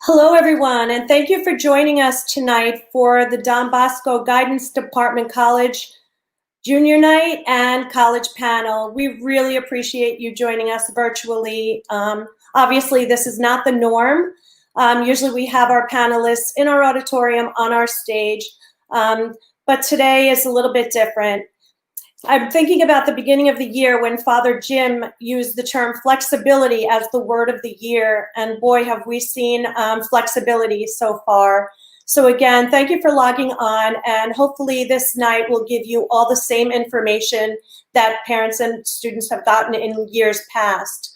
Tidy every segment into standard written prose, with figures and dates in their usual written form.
Hello, everyone, and thank you for joining us tonight for the Don Bosco Guidance Department College Junior Night and College Panel. We really appreciate you joining us virtually. Obviously, this is not the norm. Usually we have our panelists in our auditorium on our stage, but today is a little bit different. I'm thinking about the beginning of the year when Father Jim used the term flexibility as the word of the year, and boy, have we seen flexibility so far. So again, thank you for logging on, and hopefully this night will give you all the same information that parents and students have gotten in years past.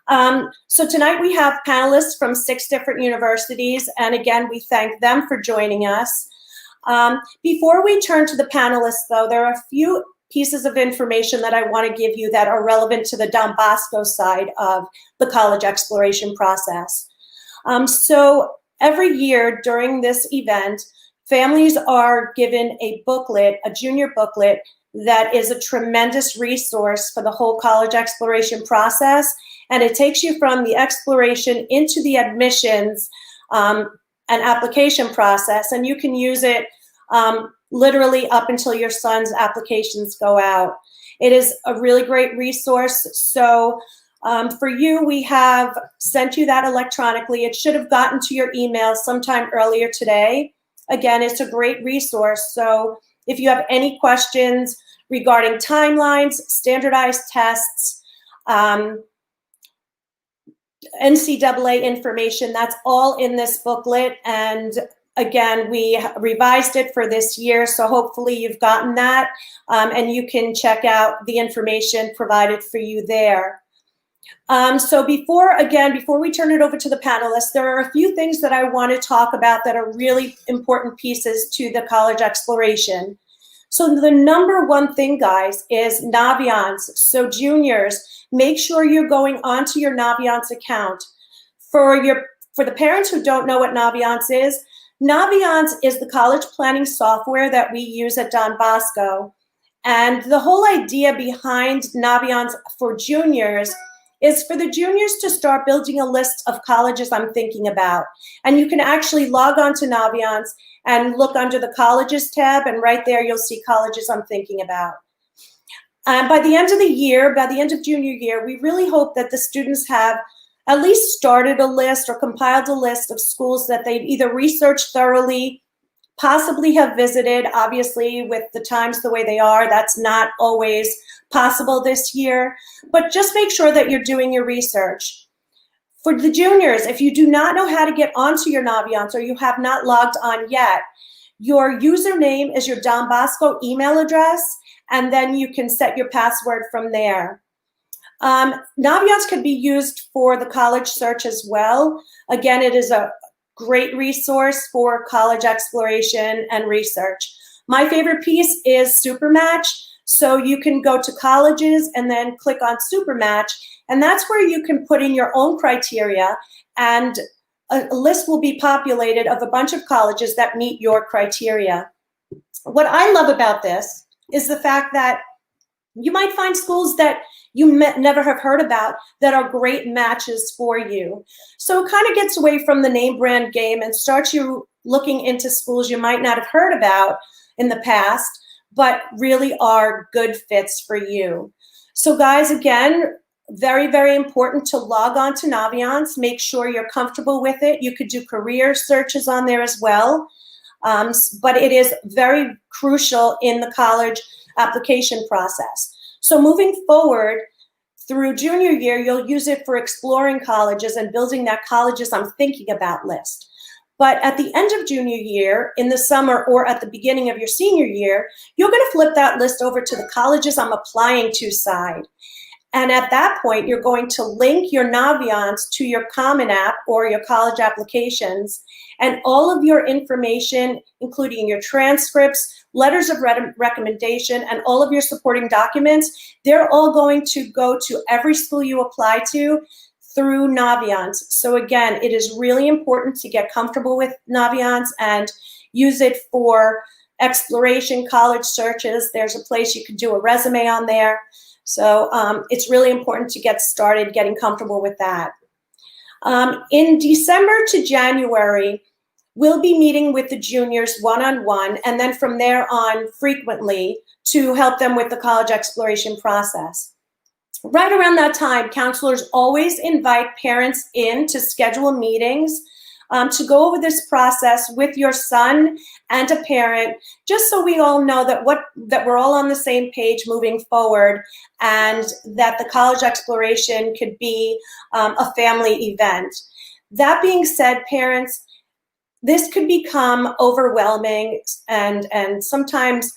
So tonight we have panelists from 6 different universities, and again, we thank them for joining us. Before we turn to the panelists, though, there are a few pieces of information that I want to give you that are relevant to the Don Bosco side of the college exploration process. So every year during this event, families are given a booklet, a junior booklet, that is a tremendous resource for the whole college exploration process. And it takes you from the exploration into the admissions and application process. And you can use it literally up until your son's applications go out. It is a really great resource. So for you, we have sent you that electronically. It should have gotten to your email sometime earlier today. Again, it's a great resource. So if you have any questions regarding timelines, standardized tests, NCAA information, that's all in this booklet. And again, we revised it for this year, so hopefully you've gotten that, and you can check out the information provided for you there. So before we turn it over to the panelists, there are a few things that I want to talk about that are really important pieces to the college exploration. So the number one thing, guys, is Naviance. So juniors, make sure you're going onto your Naviance account. For the parents who don't know what Naviance is the college planning software that we use at Don Bosco. And the whole idea behind Naviance for juniors is for the juniors to start building a list of colleges I'm thinking about. And you can actually log on to Naviance and look under the colleges tab, and right there you'll see colleges I'm thinking about. By the end of the year, by the end of junior year, we really hope that the students have at least started a list or compiled a list of schools that they've either researched thoroughly, possibly have visited. Obviously, with the times the way they are, that's not always possible this year, but just make sure that you're doing your research. For the juniors, if you do not know how to get onto your Naviance or you have not logged on yet, your username is your Don Bosco email address, and then you can set your password from there. Naviance can be used for the college search as well. Again, it is a great resource for college exploration and research. My favorite piece is Supermatch. So you can go to colleges and then click on Supermatch, and that's where you can put in your own criteria, and a list will be populated of a bunch of colleges that meet your criteria. What I love about this is the fact that you might find schools that you never have heard about that are great matches for you. So it kind of gets away from the name brand game and starts you looking into schools you might not have heard about in the past, but really are good fits for you. So guys, again, very, very important to log on to Naviance. Make sure you're comfortable with it. You could do career searches on there as well. But it is very crucial in the college application process. So moving forward through junior year, you'll use it for exploring colleges and building that colleges I'm thinking about list. But at the end of junior year, in the summer or at the beginning of your senior year, you're going to flip that list over to the colleges I'm applying to side. And at that point, you're going to link your Naviance to your Common App or your college applications, and all of your information, including your transcripts, letters of recommendation, and all of your supporting documents, they're all going to go to every school you apply to through Naviance. So again, it is really important to get comfortable with Naviance and use it for exploration, college searches. There's a place you can do a resume on there. So it's really important to get started getting comfortable with that. In December to January, we'll be meeting with the juniors one-on-one, and then from there on frequently to help them with the college exploration process. Right around that time, counselors always invite parents in to schedule meetings to go over this process with your son and a parent, just so we all know that we're all on the same page moving forward, and that the college exploration could be a family event. That being said, parents, this could become overwhelming and sometimes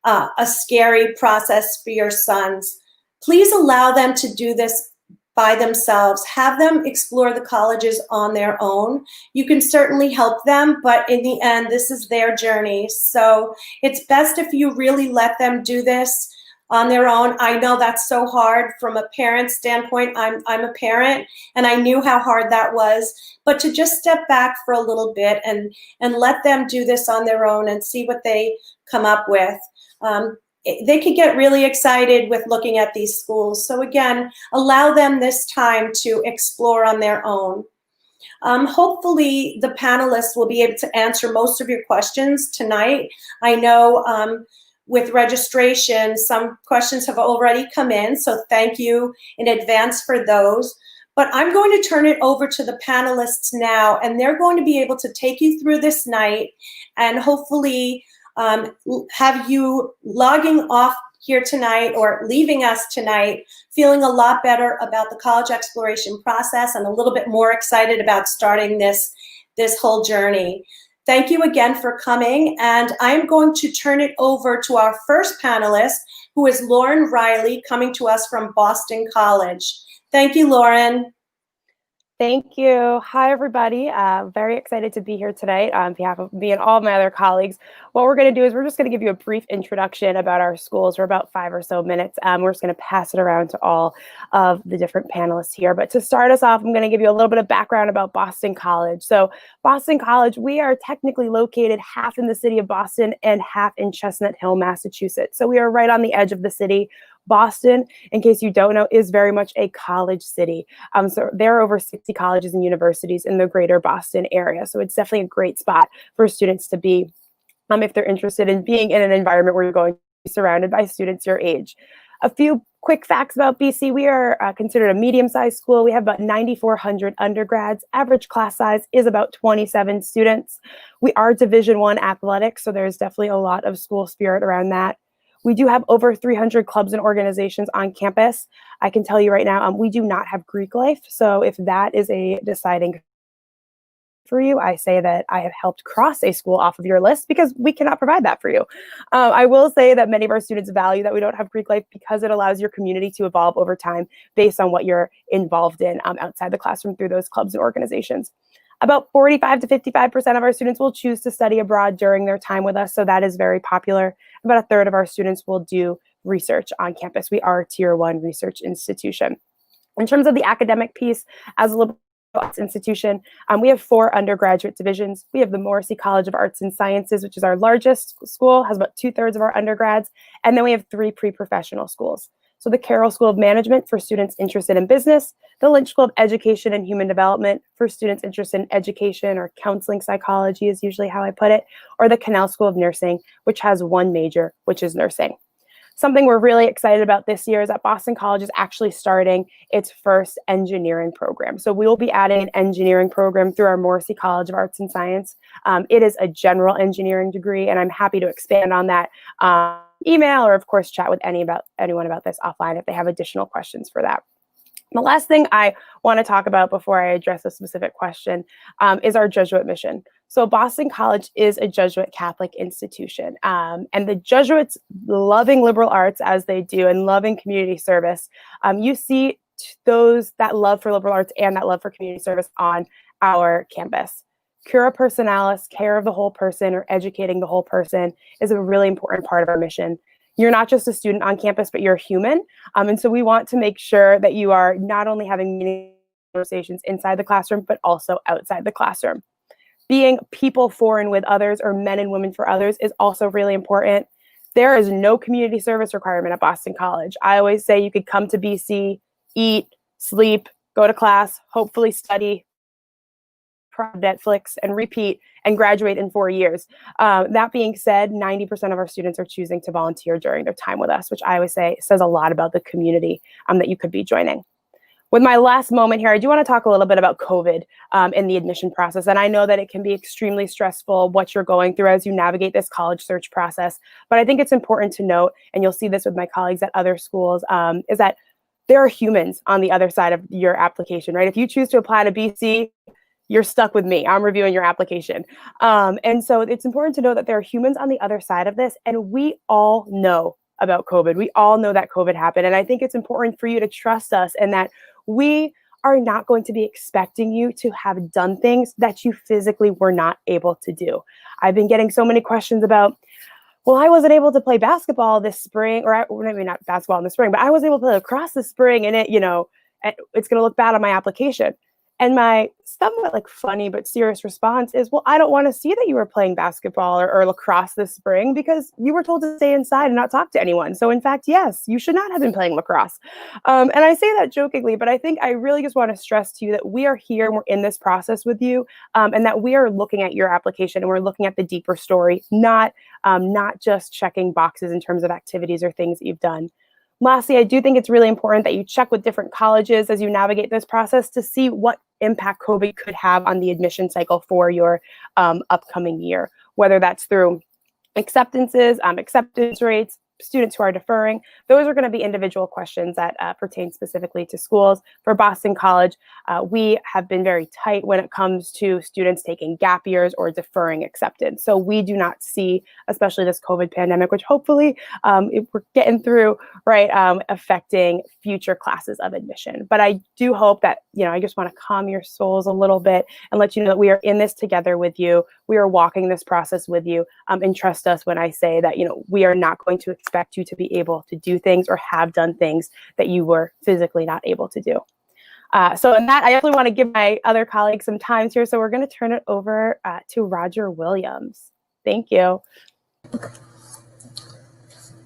a scary process for your sons. Please allow them to do this by themselves. Have them explore the colleges on their own. You can certainly help them, but in the end, this is their journey. So it's best if you really let them do this on their own. I know that's so hard from a parent standpoint. I'm a parent, and I knew how hard that was. But to just step back for a little bit and let them do this on their own and see what they come up with. They could get really excited with looking at these schools. So again, allow them this time to explore on their own. Hopefully the panelists will be able to answer most of your questions tonight. I know with registration, some questions have already come in, so thank you in advance for those. But I'm going to turn it over to the panelists now, and they're going to be able to take you through this night and hopefully have you logging off here tonight or leaving us tonight feeling a lot better about the college exploration process and a little bit more excited about starting this whole journey. Thank you again for coming, and I'm going to turn it over to our first panelist, who is Lauren Riley, coming to us from Boston College. Thank you, Lauren. Thank you. Hi, everybody. Very excited to be here tonight on behalf of me and all of my other colleagues. What we're going to do is we're just going to give you a brief introduction about our schools for about 5 or so minutes. We're just going to pass it around to all of the different panelists here. But to start us off, I'm going to give you a little bit of background about Boston College. So Boston College, we are technically located half in the city of Boston and half in Chestnut Hill, Massachusetts. So we are right on the edge of the city. Boston, in case you don't know, is very much a college city. So there are over 60 colleges and universities in the greater Boston area. So it's definitely a great spot for students to be if they're interested in being in an environment where you're going to be surrounded by students your age. A few quick facts about BC. We are considered a medium-sized school. We have about 9,400 undergrads. Average class size is about 27 students. We are Division I athletics, so there's definitely a lot of school spirit around that. We do have over 300 clubs and organizations on campus. I can tell you right now, we do not have Greek life. So if that is a deciding for you, I say that I have helped cross a school off of your list because we cannot provide that for you. I will say that many of our students value that we don't have Greek life because it allows your community to evolve over time based on what you're involved in outside the classroom through those clubs and organizations. About 45 to 55% of our students will choose to study abroad during their time with us, so that is very popular. About a third of our students will do research on campus. We are a Tier 1 research institution. In terms of the academic piece, as a liberal arts institution, we have 4 undergraduate divisions. We have the Morrissey College of Arts and Sciences, which is our largest school, has about 2/3 of our undergrads, and then we have 3 pre-professional schools. So the Carroll School of Management for students interested in business, the Lynch School of Education and Human Development for students interested in education or counseling psychology is usually how I put it, or the Cannell School of Nursing, which has 1 major, which is nursing. Something we're really excited about this year is that Boston College is actually starting its first engineering program. So we will be adding an engineering program through our Morrissey College of Arts and Science. It is a general engineering degree, and I'm happy to expand on that email or, of course, chat with anyone about this offline if they have additional questions for that. The last thing I want to talk about before I address a specific question is our Jesuit mission. So Boston College is a Jesuit Catholic institution, and the Jesuits loving liberal arts as they do and loving community service, you see that love for liberal arts and that love for community service on our campus. Cura personalis, care of the whole person or educating the whole person is a really important part of our mission. You're not just a student on campus, but you're a human. And so we want to make sure that you are not only having meaningful conversations inside the classroom, but also outside the classroom. Being people for and with others or men and women for others is also really important. There is no community service requirement at Boston College. I always say you could come to BC, eat, sleep, go to class, hopefully study, Netflix, and repeat, and graduate in 4 years. That being said, 90% of our students are choosing to volunteer during their time with us, which I always say says a lot about the community that you could be joining. With my last moment here, I do want to talk a little bit about COVID in the admission process. And I know that it can be extremely stressful what you're going through as you navigate this college search process. But I think it's important to note, and you'll see this with my colleagues at other schools, is that there are humans on the other side of your application, right? If you choose to apply to BC, you're stuck with me. I'm reviewing your application. And so it's important to know that there are humans on the other side of this, and we all know about COVID. We all know that COVID happened. And I think it's important for you to trust us and that we are not going to be expecting you to have done things that you physically were not able to do. I've been getting so many questions about, well, I wasn't able to play basketball this spring, or maybe not basketball in the spring, but I was able to play lacrosse this spring, and it's going to look bad on my application. And my somewhat funny but serious response is, well, I don't want to see that you were playing basketball or lacrosse this spring because you were told to stay inside and not talk to anyone. So in fact, yes, you should not have been playing lacrosse. And I say that jokingly, but I think I really just want to stress to you that we are here and we're in this process with you, and that we are looking at your application and we're looking at the deeper story, not just checking boxes in terms of activities or things that you've done. Lastly, I do think it's really important that you check with different colleges as you navigate this process to see what impact COVID could have on the admission cycle for your upcoming year, whether that's through acceptances, acceptance rates, students who are deferring. Those are going to be individual questions that pertain specifically to schools. For Boston College, we have been very tight when it comes to students taking gap years or deferring acceptance. So we do not see, especially this COVID pandemic, which hopefully if we're getting through, right, affecting future classes of admission. But I do hope that, I just want to calm your souls a little bit and let you know that we are in this together with you. We are walking this process with you, and trust us when I say that, we are not going to expect you to be able to do things or have done things that you were physically not able to do. So in that, I definitely want to give my other colleagues some time here. So we're going to turn it over to Roger Williams. Thank you.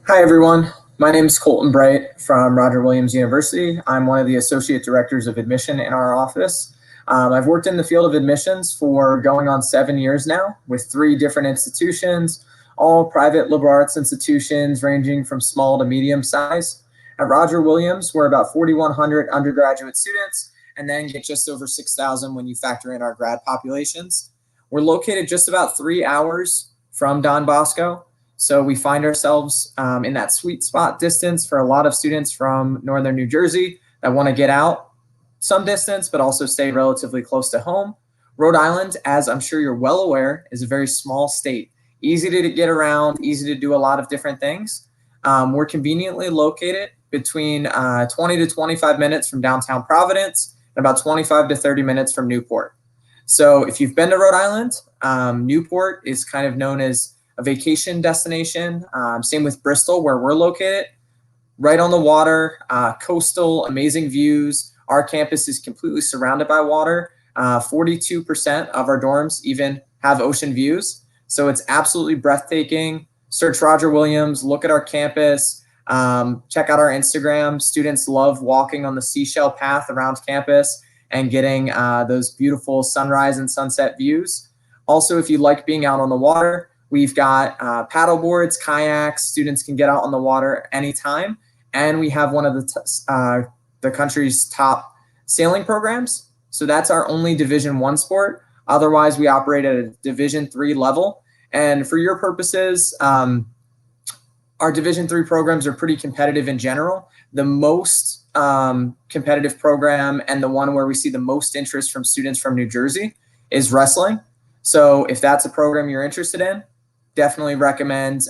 Hi, everyone. My name is Colton Bright from Rutgers University. I'm one of the Associate Directors of Admission in our office. I've worked in the field of admissions for going on 7 years now with 3 different institutions, all private liberal arts institutions ranging from small to medium size. At Roger Williams, we're about 4,100 undergraduate students and then get just over 6,000 when you factor in our grad populations. We're located just about 3 hours from Don Bosco. So we find ourselves in that sweet spot distance for a lot of students from northern New Jersey that want to get out some distance, but also stay relatively close to home. Rhode Island, as I'm sure you're well aware, is a very small state. Easy to get around, easy to do a lot of different things. We're conveniently located between 20 to 25 minutes from downtown Providence and about 25 to 30 minutes from Newport. So if you've been to Rhode Island, Newport is kind of known as a vacation destination. Same with Bristol, where we're located, right on the water, coastal, amazing views. Our campus is completely surrounded by water. 42% of our dorms even have ocean views. So it's absolutely breathtaking. Search Roger Williams, look at our campus, check out our Instagram. Students love walking on the seashell path around campus and getting those beautiful sunrise and sunset views. Also, if you like being out on the water, we've got paddle boards, kayaks. Students can get out on the water anytime. And we have one of the country's top sailing programs. So that's our only Division I sport. Otherwise, we operate at a Division III level. And for your purposes, our Division III programs are pretty competitive in general. The most competitive program and the one where we see the most interest from students from New Jersey is wrestling. So if that's a program you're interested in, definitely recommend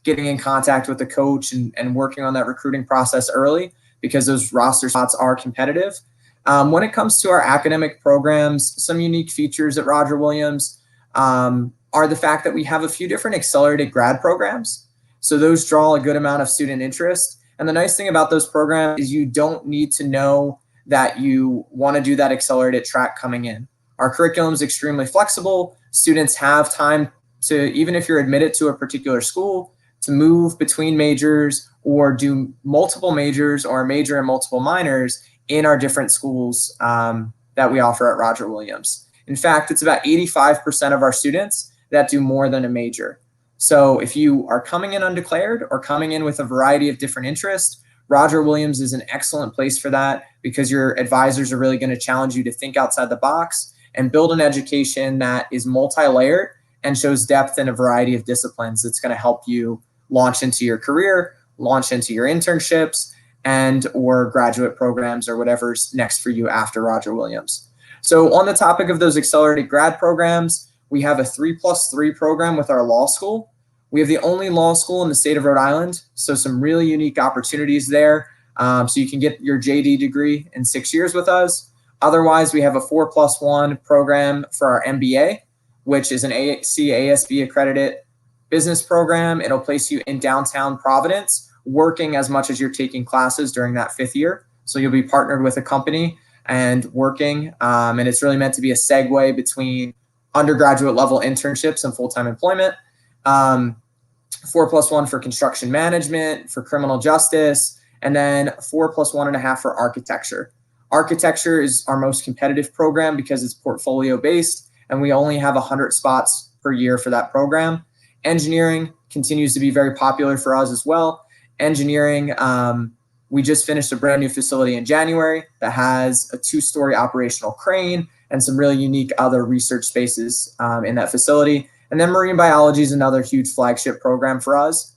getting in contact with the coach and working on that recruiting process early, because those roster spots are competitive. When it comes to our academic programs, some unique features at Roger Williams are the fact that we have a few different accelerated grad programs. So those draw a good amount of student interest. And the nice thing about those programs is you don't need to know that you want to do that accelerated track coming in. Our curriculum is extremely flexible. Students have time to, even if you're admitted to a particular school, to move between majors or do multiple majors or a major and multiple minors in our different schools that we offer at Roger Williams. In fact, it's about 85% of our students that do more than a major. So if you are coming in undeclared or coming in with a variety of different interests, Roger Williams is an excellent place for that, because your advisors are really going to challenge you to think outside the box and build an education that is multi-layered and shows depth in a variety of disciplines that's going to help you launch into your career, launch into your internships, and or graduate programs or whatever's next for you after Roger Williams. So on the topic of those accelerated grad programs, we have a 3+3 program with our law school. We have the only law school in the state of Rhode Island, so some really unique opportunities there. So you can get your JD degree in 6 years with us. Otherwise, we have a 4+1 program for our MBA, which is an ASB accredited business program. It'll place you in downtown Providence, working as much as you're taking classes during that 5th year. So you'll be partnered with a company and working, and it's really meant to be a segue between undergraduate level internships and full-time employment. 4+1 for construction management, for criminal justice, and then 4+1.5 for architecture. Architecture is our most competitive program because it's portfolio based, and we only have 100 spots per year for that program. Engineering continues to be very popular for us as well. Engineering, we just finished a brand new facility in January that has a 2-story operational crane and some really unique other research spaces in that facility. And then marine biology is another huge flagship program for us.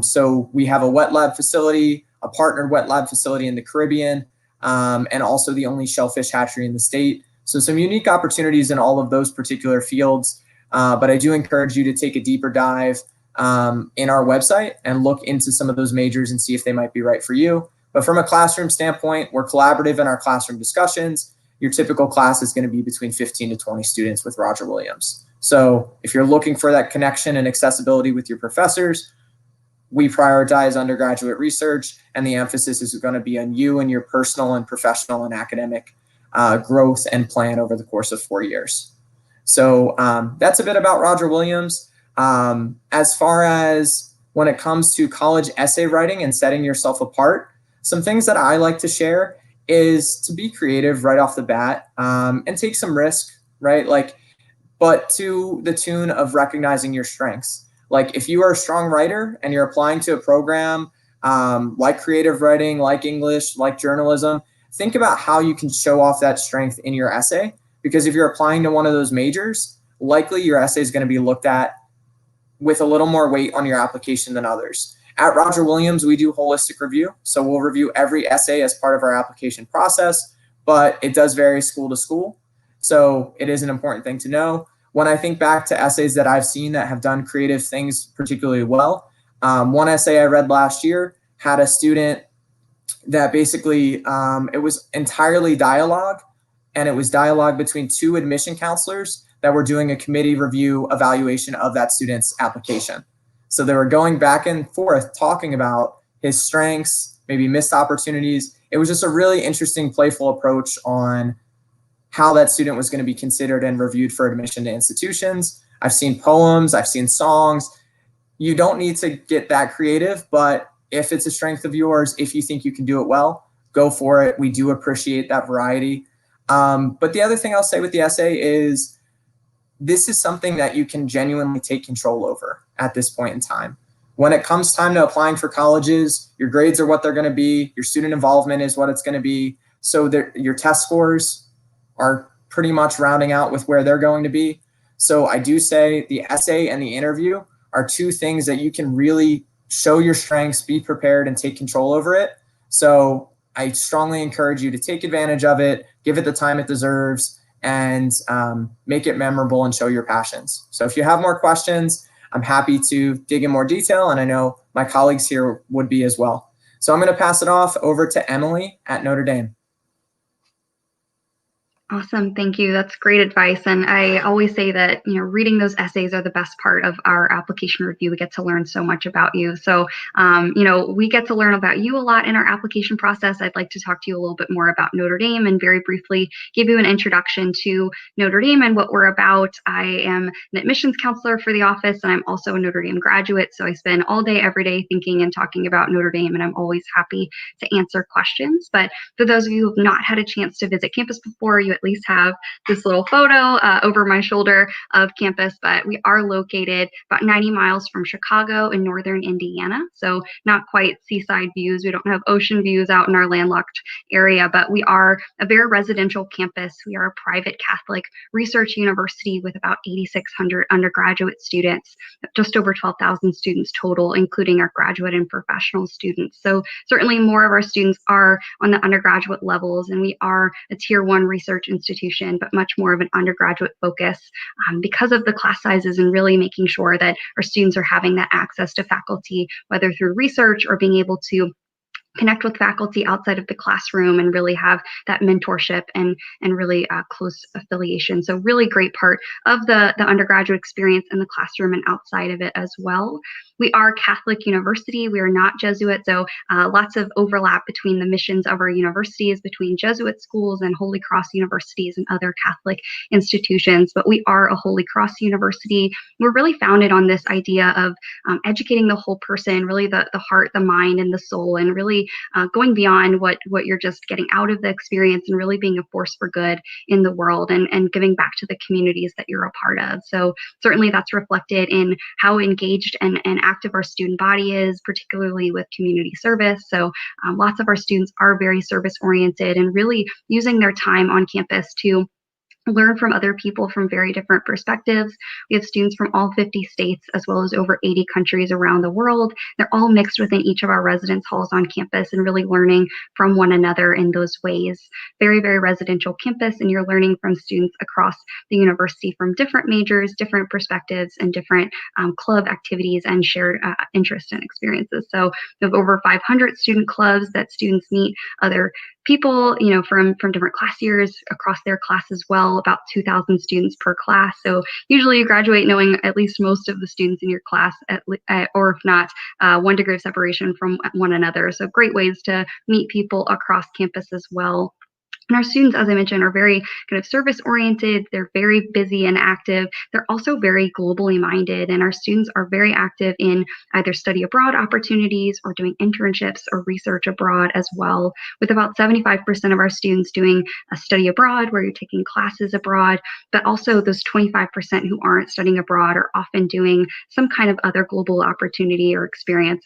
So we have a wet lab facility, a partnered wet lab facility in the Caribbean, and also the only shellfish hatchery in the state. So some unique opportunities in all of those particular fields. But I do encourage you to take a deeper dive in our website and look into some of those majors and see if they might be right for you. But from a classroom standpoint, we're collaborative in our classroom discussions. Your typical class is going to be between 15 to 20 students with Roger Williams. So if you're looking for that connection and accessibility with your professors, we prioritize undergraduate research, and the emphasis is going to be on you and your personal and professional and academic growth and plan over the course of 4 years. So that's a bit about Roger Williams. As far as when it comes to college essay writing and setting yourself apart, some things that I like to share is to be creative right off the bat and take some risk, right? But to the tune of recognizing your strengths. Like if you are a strong writer and you're applying to a program like creative writing, like English, like journalism, think about how you can show off that strength in your essay. Because if you're applying to one of those majors, likely your essay is going to be looked at with a little more weight on your application than others. At Roger Williams, we do holistic review. So we'll review every essay as part of our application process, but it does vary school to school. So it is an important thing to know. When I think back to essays that I've seen that have done creative things particularly well, one essay I read last year had a student that basically, it was entirely dialogue, and it was dialogue between 2 admission counselors that were doing a committee review evaluation of that student's application. So they were going back and forth talking about his strengths, maybe missed opportunities. It was just a really interesting, playful approach on how that student was going to be considered and reviewed for admission to institutions. I've seen poems, I've seen songs. You don't need to get that creative, but if it's a strength of yours, if you think you can do it well, go for it. We do appreciate that variety. But the other thing I'll say with the essay is this is something that you can genuinely take control over at this point in time. When it comes time to applying for colleges, your grades are what they're going to be. Your student involvement is what it's going to be. So your test scores are pretty much rounding out with where they're going to be. So I do say the essay and the interview are 2 things that you can really show your strengths, be prepared, and take control over it. So I strongly encourage you to take advantage of it, give it the time it deserves, and make it memorable and show your passions. So if you have more questions, I'm happy to dig in more detail, and I know my colleagues here would be as well. So I'm going to pass it off over to Emily at Notre Dame. Awesome. Thank you. That's great advice. And I always say that, reading those essays are the best part of our application review. We get to learn so much about you. So, we get to learn about you a lot in our application process. I'd like to talk to you a little bit more about Notre Dame and very briefly give you an introduction to Notre Dame and what we're about. I am an admissions counselor for the office, and I'm also a Notre Dame graduate. So I spend all day, every day thinking and talking about Notre Dame, and I'm always happy to answer questions. But for those of you who have not had a chance to visit campus before, you at least have this little photo over my shoulder of campus, but we are located about 90 miles from Chicago in northern Indiana, so not quite seaside views. We don't have ocean views out in our landlocked area, but we are a very residential campus. We are a private Catholic research university with about 8,600 undergraduate students, just over 12,000 students total, including our graduate and professional students. So certainly more of our students are on the undergraduate levels, and we are a tier 1 research institution, but much more of an undergraduate focus because of the class sizes and really making sure that our students are having that access to faculty, whether through research or being able to connect with faculty outside of the classroom and really have that mentorship and really close affiliation. So really great part of the undergraduate experience in the classroom and outside of it as well. We are Catholic University. We are not Jesuit, so lots of overlap between the missions of our universities, between Jesuit schools and Holy Cross universities and other Catholic institutions, but we are a Holy Cross university. We're really founded on this idea of educating the whole person, really the heart, the mind, and the soul, and really going beyond what you're just getting out of the experience and really being a force for good in the world and giving back to the communities that you're a part of. So certainly that's reflected in how engaged and active our student body is, particularly with community service. So lots of our students are very service oriented and really using their time on campus to learn from other people from very different perspectives. We have students from all 50 states as well as over 80 countries around the world. They're all mixed within each of our residence halls on campus and really learning from one another in those ways. Very, very residential campus, and you're learning from students across the university from different majors, different perspectives, and different club activities and shared interests and experiences. So we have over 500 student clubs that students meet other people, from different class years across their class as well, about 2,000 students per class. So usually you graduate knowing at least most of the students in your class, or if not, 1 degree of separation from one another. So great ways to meet people across campus as well. And our students, as I mentioned, are very kind of service oriented. They're very busy and active. They're also very globally minded. And our students are very active in either study abroad opportunities or doing internships or research abroad as well, with about 75% of our students doing a study abroad where you're taking classes abroad, but also those 25% who aren't studying abroad are often doing some kind of other global opportunity or experience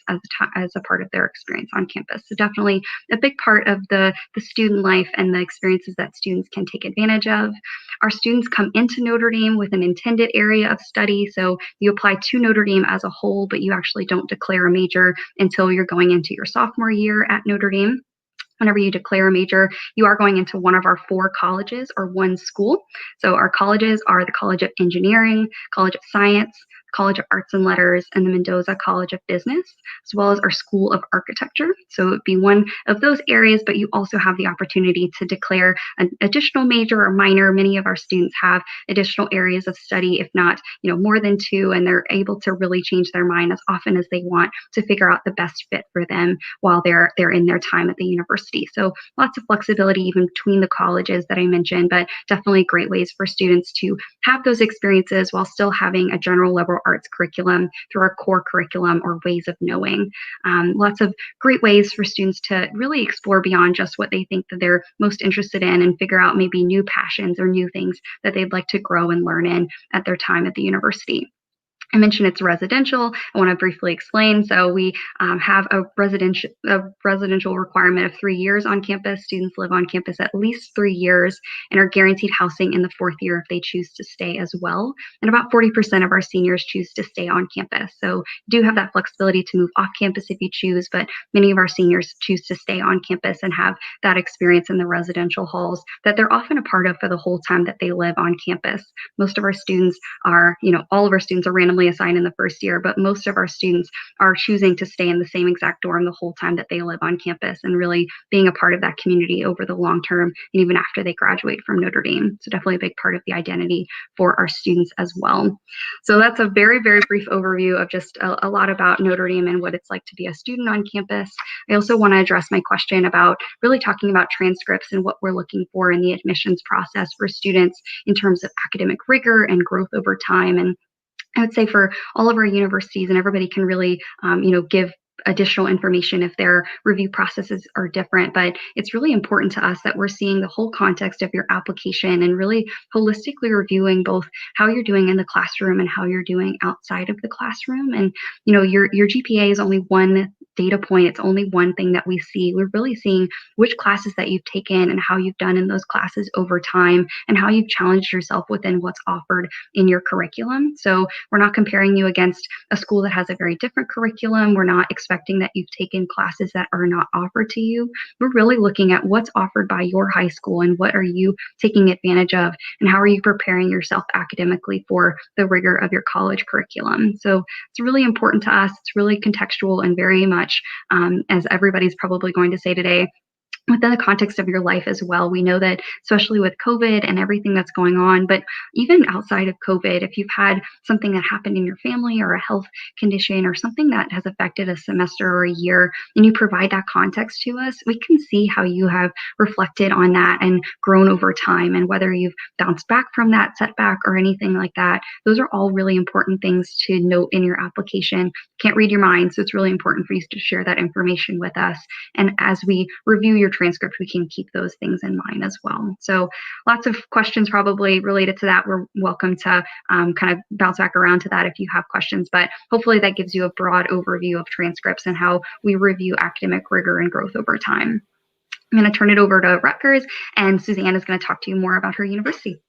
as a part of their experience on campus. So definitely a big part of the student life and the experiences that students can take advantage of. Our students come into Notre Dame with an intended area of study. So you apply to Notre Dame as a whole, but you actually don't declare a major until you're going into your sophomore year at Notre Dame. Whenever you declare a major, you are going into one of our 4 colleges or one school. So our colleges are the College of Engineering, College of Science, College of Arts and Letters, and the Mendoza College of Business, as well as our School of Architecture. So it would be one of those areas, but you also have the opportunity to declare an additional major or minor. Many of our students have additional areas of study, if not, more than 2, and they're able to really change their mind as often as they want to figure out the best fit for them while they're in their time at the university. So lots of flexibility even between the colleges that I mentioned, but definitely great ways for students to have those experiences while still having a general liberal arts curriculum through our core curriculum or ways of knowing. Lots of great ways for students to really explore beyond just what they think that they're most interested in and figure out maybe new passions or new things that they'd like to grow and learn in at their time at the university. I mentioned it's residential. I want to briefly explain. So we have a residential requirement of 3 years on campus. Students live on campus at least 3 years and are guaranteed housing in the 4th year if they choose to stay as well. And about 40% of our seniors choose to stay on campus. So you do have that flexibility to move off campus if you choose, but many of our seniors choose to stay on campus and have that experience in the residential halls that they're often a part of for the whole time that they live on campus. Most of our students are, all of our students are randomly only assigned in the first year, but most of our students are choosing to stay in the same exact dorm the whole time that they live on campus and really being a part of that community over the long term and even after they graduate from Notre Dame. So definitely a big part of the identity for our students as well. So that's a very, very brief overview of just a lot about Notre Dame and what it's like to be a student on campus. I also want to address my question about really talking about transcripts and what we're looking for in the admissions process for students in terms of academic rigor and growth over time. And I would say for all of our universities, and everybody can really, give additional information if their review processes are different, but it's really important to us that we're seeing the whole context of your application and really holistically reviewing both how you're doing in the classroom and how you're doing outside of the classroom. And your GPA is only one data point. It's only one thing that we see. We're really seeing which classes that you've taken and how you've done in those classes over time and how you've challenged yourself within what's offered in your curriculum. So we're not comparing you against a school that has a very different curriculum. We're not expecting that you've taken classes that are not offered to you. We're really looking at what's offered by your high school and what are you taking advantage of and how are you preparing yourself academically for the rigor of your college curriculum. So it's really important to us. It's really contextual and very much, as everybody's probably going to say today, within the context of your life as well. We know that especially with COVID and everything that's going on, but even outside of COVID, if you've had something that happened in your family or a health condition or something that has affected a semester or a year, and you provide that context to us, we can see how you have reflected on that and grown over time, and whether you've bounced back from that setback or anything like that. Those are all really important things to note in your application. Can't read your mind, so it's really important for you to share that information with us. And as we review your transcript, we can keep those things in mind as well. So lots of questions probably related to that. We're welcome to kind of bounce back around to that if you have questions, but hopefully that gives you a broad overview of transcripts and how we review academic rigor and growth over time. I'm going to turn it over to Rutgers, and Suzanne is going to talk to you more about her university.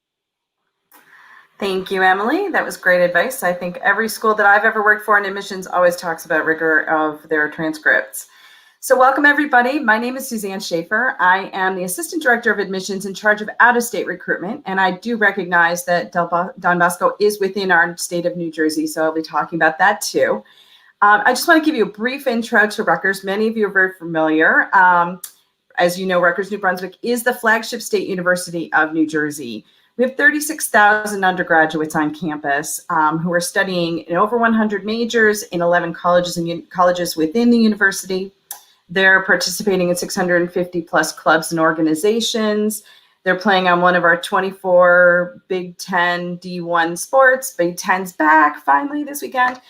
Thank you, Emily. That was great advice. I think every school that I've ever worked for in admissions always talks about rigor of their transcripts. So welcome, everybody. My name is Suzanne Schaefer. I am the Assistant Director of Admissions in charge of out-of-state recruitment, and I do recognize that Don Bosco is within our state of New Jersey, so I'll be talking about that too. I just want to give you a brief intro to Rutgers. Many of you are very familiar. As you know, Rutgers New Brunswick is the flagship state university of New Jersey. We have 36,000 undergraduates on campus who are studying in over 100 majors in 11 colleges and colleges within the university. They're participating in 650 plus clubs and organizations. They're playing on one of our 24 Big Ten D1 sports. Big Ten's back finally this weekend.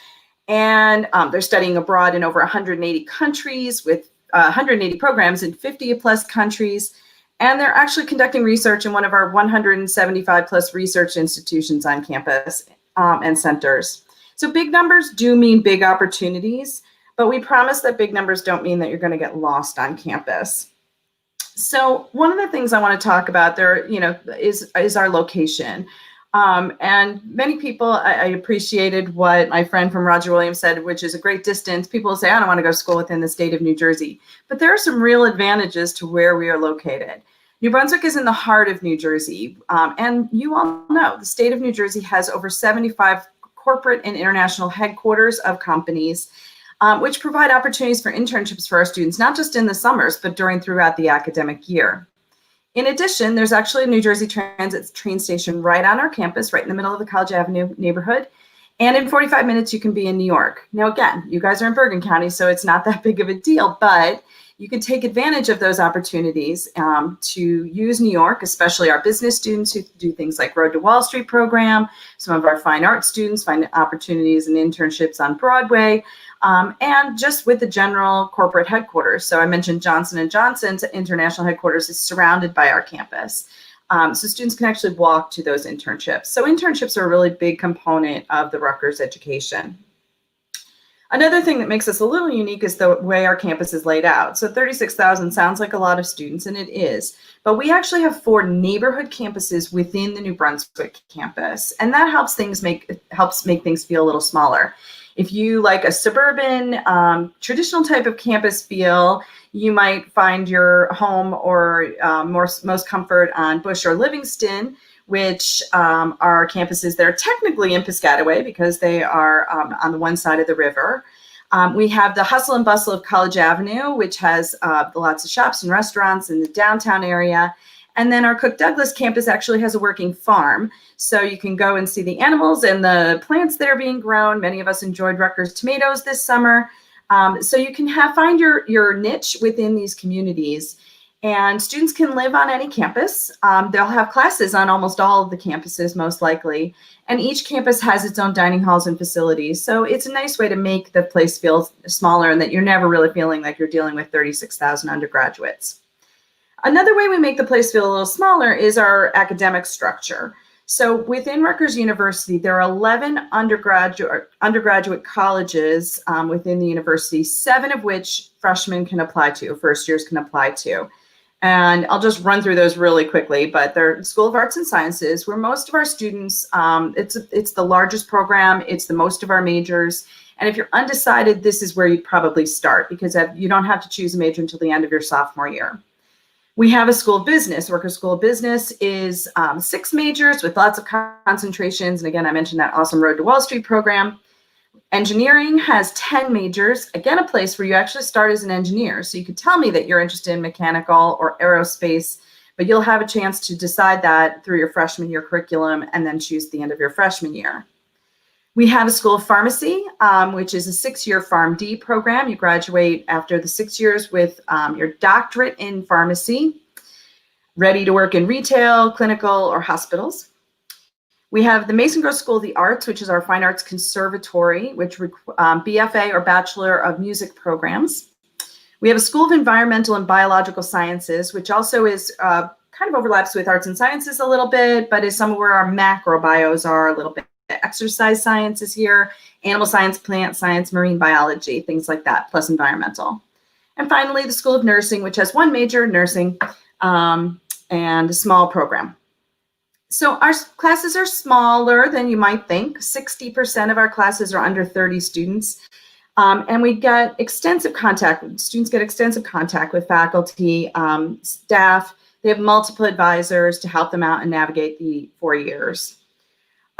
And they're studying abroad in over 180 countries with 180 programs in 50 plus countries. And they're actually conducting research in one of our 175 plus research institutions on campus and centers. So big numbers do mean big opportunities. But we promise that big numbers don't mean that you're going to get lost on campus. So one of the things I want to talk about there, is our location. And many people, I appreciated what my friend from Roger Williams said, which is a great distance. People say, I don't want to go to school within the state of New Jersey. But there are some real advantages to where we are located. New Brunswick is in the heart of New Jersey. And you all know the state of New Jersey has over 75 corporate and international headquarters of companies, which provide opportunities for internships for our students, not just in the summers, but throughout the academic year. In addition, there's actually a New Jersey Transit train station right on our campus, right in the middle of the College Avenue neighborhood. And in 45 minutes, you can be in New York. Now, again, you guys are in Bergen County, so it's not that big of a deal, but you can take advantage of those opportunities to use New York, especially our business students who do things like Road to Wall Street program. Some of our fine art students find opportunities and internships on Broadway. And just with the general corporate headquarters. So I mentioned Johnson & Johnson's international headquarters is surrounded by our campus. So students can actually walk to those internships. So internships are a really big component of the Rutgers education. Another thing that makes us a little unique is the way our campus is laid out. So 36,000 sounds like a lot of students, and it is. But we actually have 4 neighborhood campuses within the New Brunswick campus, and that helps make things feel a little smaller. If you like a suburban, traditional type of campus feel, you might find your home or most comfort on Bush or Livingston, which are campuses that are technically in Piscataway because they are on the one side of the river. We have the hustle and bustle of College Avenue, which has lots of shops and restaurants in the downtown area. And then our Cook Douglas campus actually has a working farm. So you can go and see the animals and the plants that are being grown. Many of us enjoyed Rutgers tomatoes this summer. So you can find your niche within these communities. And students can live on any campus. They'll have classes on almost all of the campuses, most likely. And each campus has its own dining halls and facilities. So it's a nice way to make the place feel smaller and that you're never really feeling like you're dealing with 36,000 undergraduates. Another way we make the place feel a little smaller is our academic structure. So within Rutgers University, there are 11 undergraduate colleges within the university, 7 of which freshmen can apply to, first years can apply to. And I'll just run through those really quickly, but they're School of Arts and Sciences, where most of our students, it's the largest program, it's the most of our majors. And if you're undecided, this is where you'd probably start because you don't have to choose a major until the end of your sophomore year. We have a School of Business. Rutgers School of Business is 6 majors with lots of concentrations. And again, I mentioned that awesome Road to Wall Street program. Engineering has 10 majors. Again, a place where you actually start as an engineer. So you could tell me that you're interested in mechanical or aerospace, but you'll have a chance to decide that through your freshman year curriculum and then choose at the end of your freshman year. We have a School of Pharmacy, which is a 6-year PharmD program. You graduate after the 6 years with your doctorate in pharmacy, ready to work in retail, clinical, or hospitals. We have the Mason Gross School of the Arts, which is our fine arts conservatory, which BFA or Bachelor of Music programs. We have a School of Environmental and Biological Sciences, which also is kind of overlaps with arts and sciences a little bit, but is somewhere where our macro bios are a little bit. Exercise sciences here, animal science, plant science, marine biology, things like that, plus environmental. And finally, the School of Nursing, which has 1 major, nursing, and a small program. So our classes are smaller than you might think. 60% of our classes are under 30 students. And we get extensive contact. Students get extensive contact with faculty, staff. They have multiple advisors to help them out and navigate the 4 years.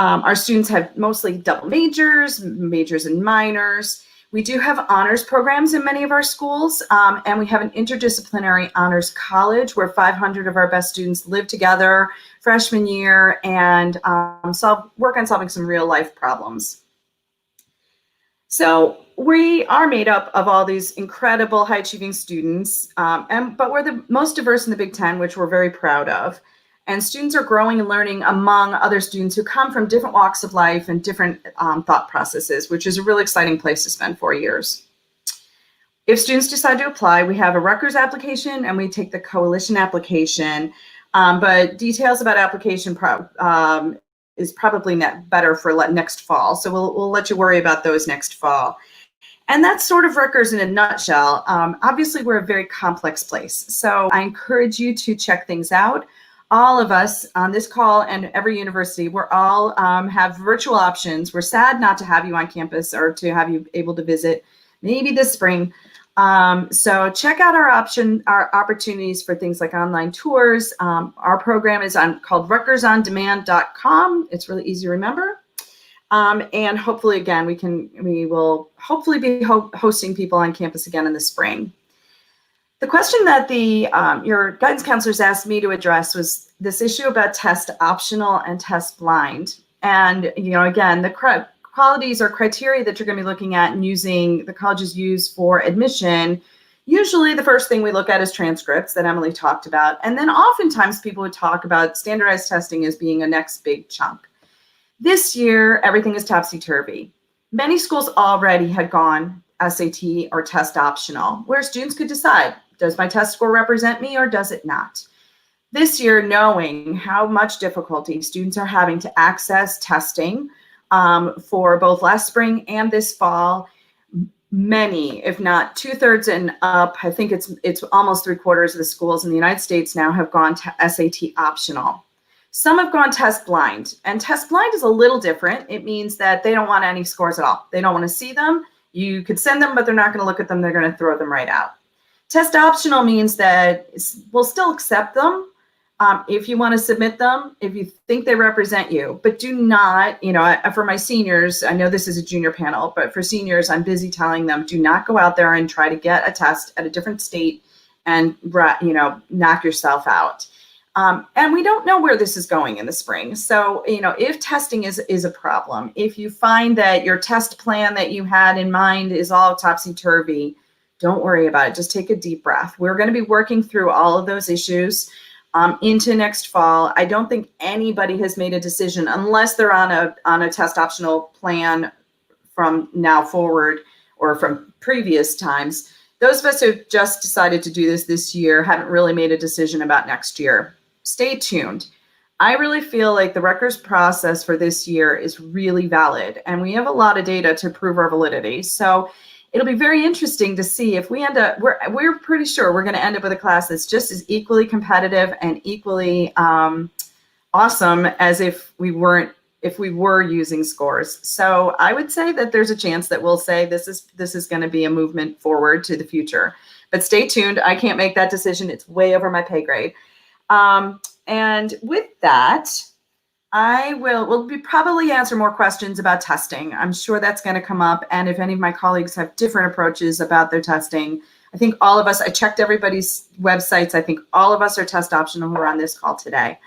Our students have mostly double majors and minors. We do have honors programs in many of our schools, and we have an interdisciplinary honors college where 500 of our best students live together freshman year and work on solving some real life problems. So we are made up of all these incredible high achieving students, but we're the most diverse in the Big Ten, which we're very proud of. And students are growing and learning among other students who come from different walks of life and different thought processes, which is a really exciting place to spend 4 years. If students decide to apply, we have a Rutgers application and we take the coalition application, but details about application is probably better for next fall. So we'll let you worry about those next fall. And that's sort of Rutgers in a nutshell. Obviously, we're a very complex place. So I encourage you to check things out. All of us on this call and every university, we're all have virtual options. We're sad not to have you on campus or to have you able to visit maybe this spring. So check out our opportunities for things like online tours. Our program is called rutgersondemand.com. It's really easy to remember. And hopefully, again, we will hopefully be hosting people on campus again in the spring. The question that your guidance counselors asked me to address was this issue about test optional and test blind. And, again, the qualities or criteria that you're going to be looking at and using the colleges use for admission, usually the first thing we look at is transcripts that Emily talked about. And then oftentimes people would talk about standardized testing as being a next big chunk. This year, everything is topsy-turvy. Many schools already had gone SAT or test optional, where students could decide, does my test score represent me or does it not? This year, knowing how much difficulty students are having to access testing for both last spring and this fall, many, if not 2/3 and up, I think it's almost 3/4 of the schools in the United States now have gone to SAT optional. Some have gone test blind, and test blind is a little different. It means that they don't want any scores at all. They don't want to see them. You could send them, but they're not going to look at them. They're going to throw them right out. Test optional means that we'll still accept them, If you want to submit them, if you think they represent you, but do not, for my seniors, I know this is a junior panel, but for seniors, I'm busy telling them, do not go out there and try to get a test at a different state and, knock yourself out. And we don't know where this is going in the spring. So, if testing is a problem, if you find that your test plan that you had in mind is all topsy-turvy, don't worry about it. Just take a deep breath. We're going to be working through all of those issues into next fall. I don't think anybody has made a decision unless they're on a test optional plan from now forward or from previous times. Those of us who have just decided to do this year haven't really made a decision about next year. Stay tuned. I really feel like the Rutgers process for this year is really valid, and we have a lot of data to prove our validity. So it'll be very interesting to see if we end up, we're pretty sure we're going to end up with a class that's just as equally competitive and equally awesome as if we were using scores. So I would say that there's a chance that we'll say this is going to be a movement forward to the future. But stay tuned. I can't make that decision. It's way over my pay grade. And with that, we'll probably answer more questions about testing. I'm sure that's going to come up. And if any of my colleagues have different approaches about their testing, I think all of us, I checked everybody's websites. I think all of us are test optional who are on this call today.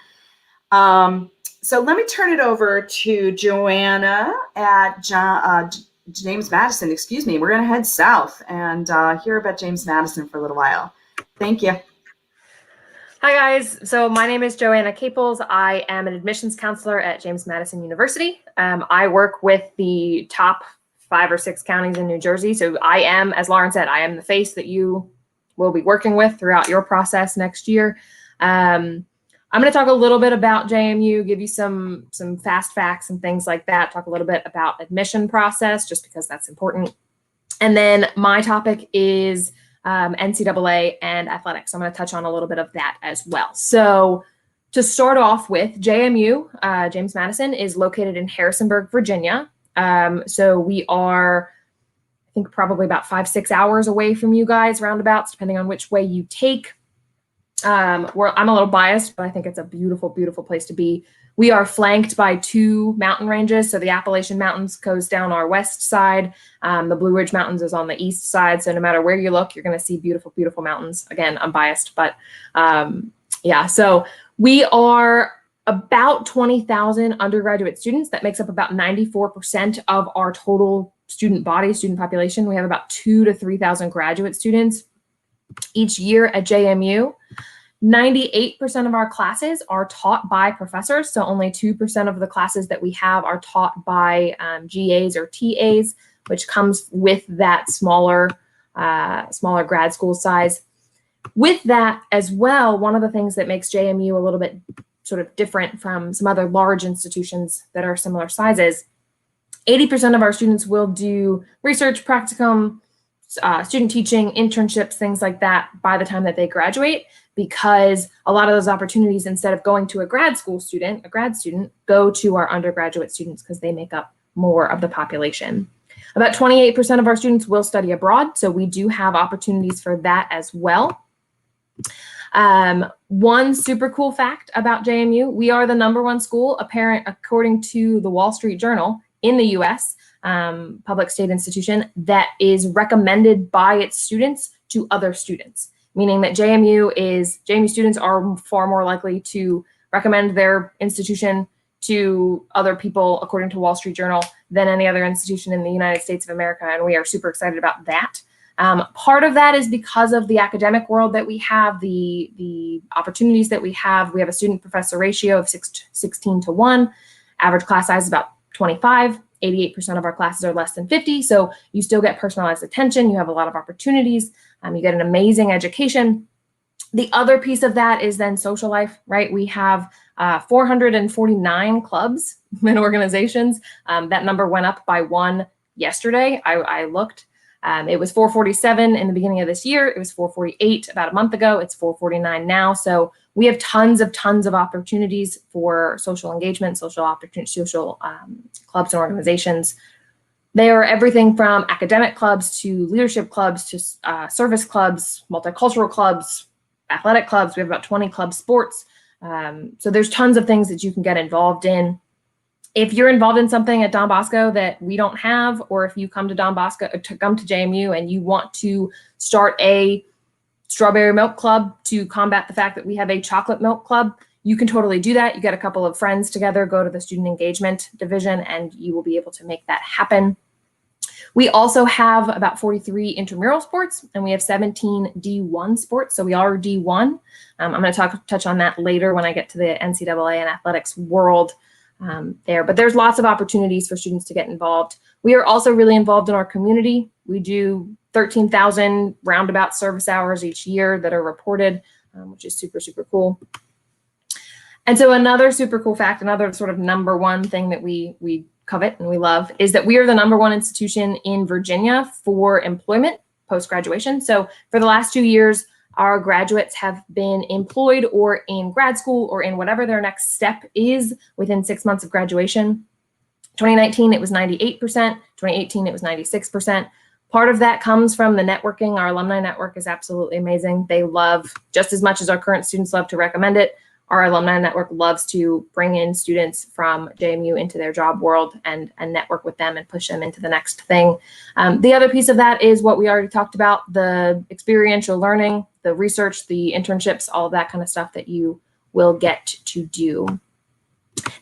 So let me turn it over to Joanna at James Madison. Excuse me. We're going to head south and hear about James Madison for a little while. Thank you. Hi guys, so my name is Joanna Caples. I am an admissions counselor at James Madison University. I work with the top 5 or 6 counties in New Jersey. So I am, as Lauren said, I am the face that you will be working with throughout your process next year. I'm going to talk a little bit about JMU, give you some fast facts and things like that, talk a little bit about admission process, just because that's important. And then my topic is NCAA and athletics. I'm going to touch on a little bit of that as well. So to start off with, JMU, James Madison, is located in Harrisonburg, Virginia. So we are, I think, probably about 5-6 hours away from you guys, roundabouts, depending on which way you take. I'm a little biased, but I think it's a beautiful, beautiful place to be. We are flanked by 2 mountain ranges. So the Appalachian Mountains goes down our west side. The Blue Ridge Mountains is on the east side. So no matter where you look, you're going to see beautiful, beautiful mountains. Again, I'm biased, but yeah. So we are about 20,000 undergraduate students. That makes up about 94% of our total student body, student population. We have about 2,000 to 3,000 graduate students each year at JMU. 98% of our classes are taught by professors, so only 2% of the classes that we have are taught by GAs or TAs, which comes with that smaller grad school size. With that as well, one of the things that makes JMU a little bit sort of different from some other large institutions that are similar sizes, 80% of our students will do research, practicum, student teaching, internships, things like that by the time that they graduate, because a lot of those opportunities, instead of going to a grad student, go to our undergraduate students because they make up more of the population. About 28% of our students will study abroad, so we do have opportunities for that as well. One super cool fact about JMU, we are the #1 school, according to the Wall Street Journal, in the US, public state institution, that is recommended by its students to other students, meaning that JMU students are far more likely to recommend their institution to other people, according to Wall Street Journal, than any other institution in the United States of America, and we are super excited about that. Part of that is because of the academic world that we have, the opportunities that we have. We have a student-professor ratio of 16 to 1. Average class size is about 25. 88% of our classes are less than 50, so you still get personalized attention. You have a lot of opportunities. You get an amazing education. The other piece of that is then social life, right? We have 449 clubs and organizations. That number went up by 1 yesterday. I looked. It was 447 in the beginning of this year. It was 448 about a month ago. It's 449 now. So we have tons of opportunities for social engagement, social clubs and organizations. They are everything from academic clubs to leadership clubs to service clubs, multicultural clubs, athletic clubs. We have about 20 club sports. So there's tons of things that you can get involved in. If you're involved in something at Don Bosco that we don't have, or if you come to Don Bosco, come to JMU and you want to start a strawberry milk club to combat the fact that we have a chocolate milk club, you can totally do that. You get a couple of friends together, go to the student engagement division, and you will be able to make that happen. We also have about 43 intramural sports, and we have 17 D1 sports. So we are D1. I'm going to touch on that later when I get to the NCAA and athletics world there. But there's lots of opportunities for students to get involved. We are also really involved in our community. We do 13,000 roundabout service hours each year that are reported, which is super, super cool. And so another super cool fact, another sort of number one thing that we covet and we love is that we are the number one institution in Virginia for employment post-graduation. So for the last 2 years, our graduates have been employed or in grad school or in whatever their next step is within 6 months of graduation. 2019, it was 98%. 2018, it was 96%. Part of that comes from the networking. Our alumni network is absolutely amazing. They love, just as much as our current students love to recommend it, our alumni network loves to bring in students from JMU into their job world and network with them and push them into the next thing. The other piece of that is what we already talked about, the experiential learning, the research, the internships, all of that kind of stuff that you will get to do.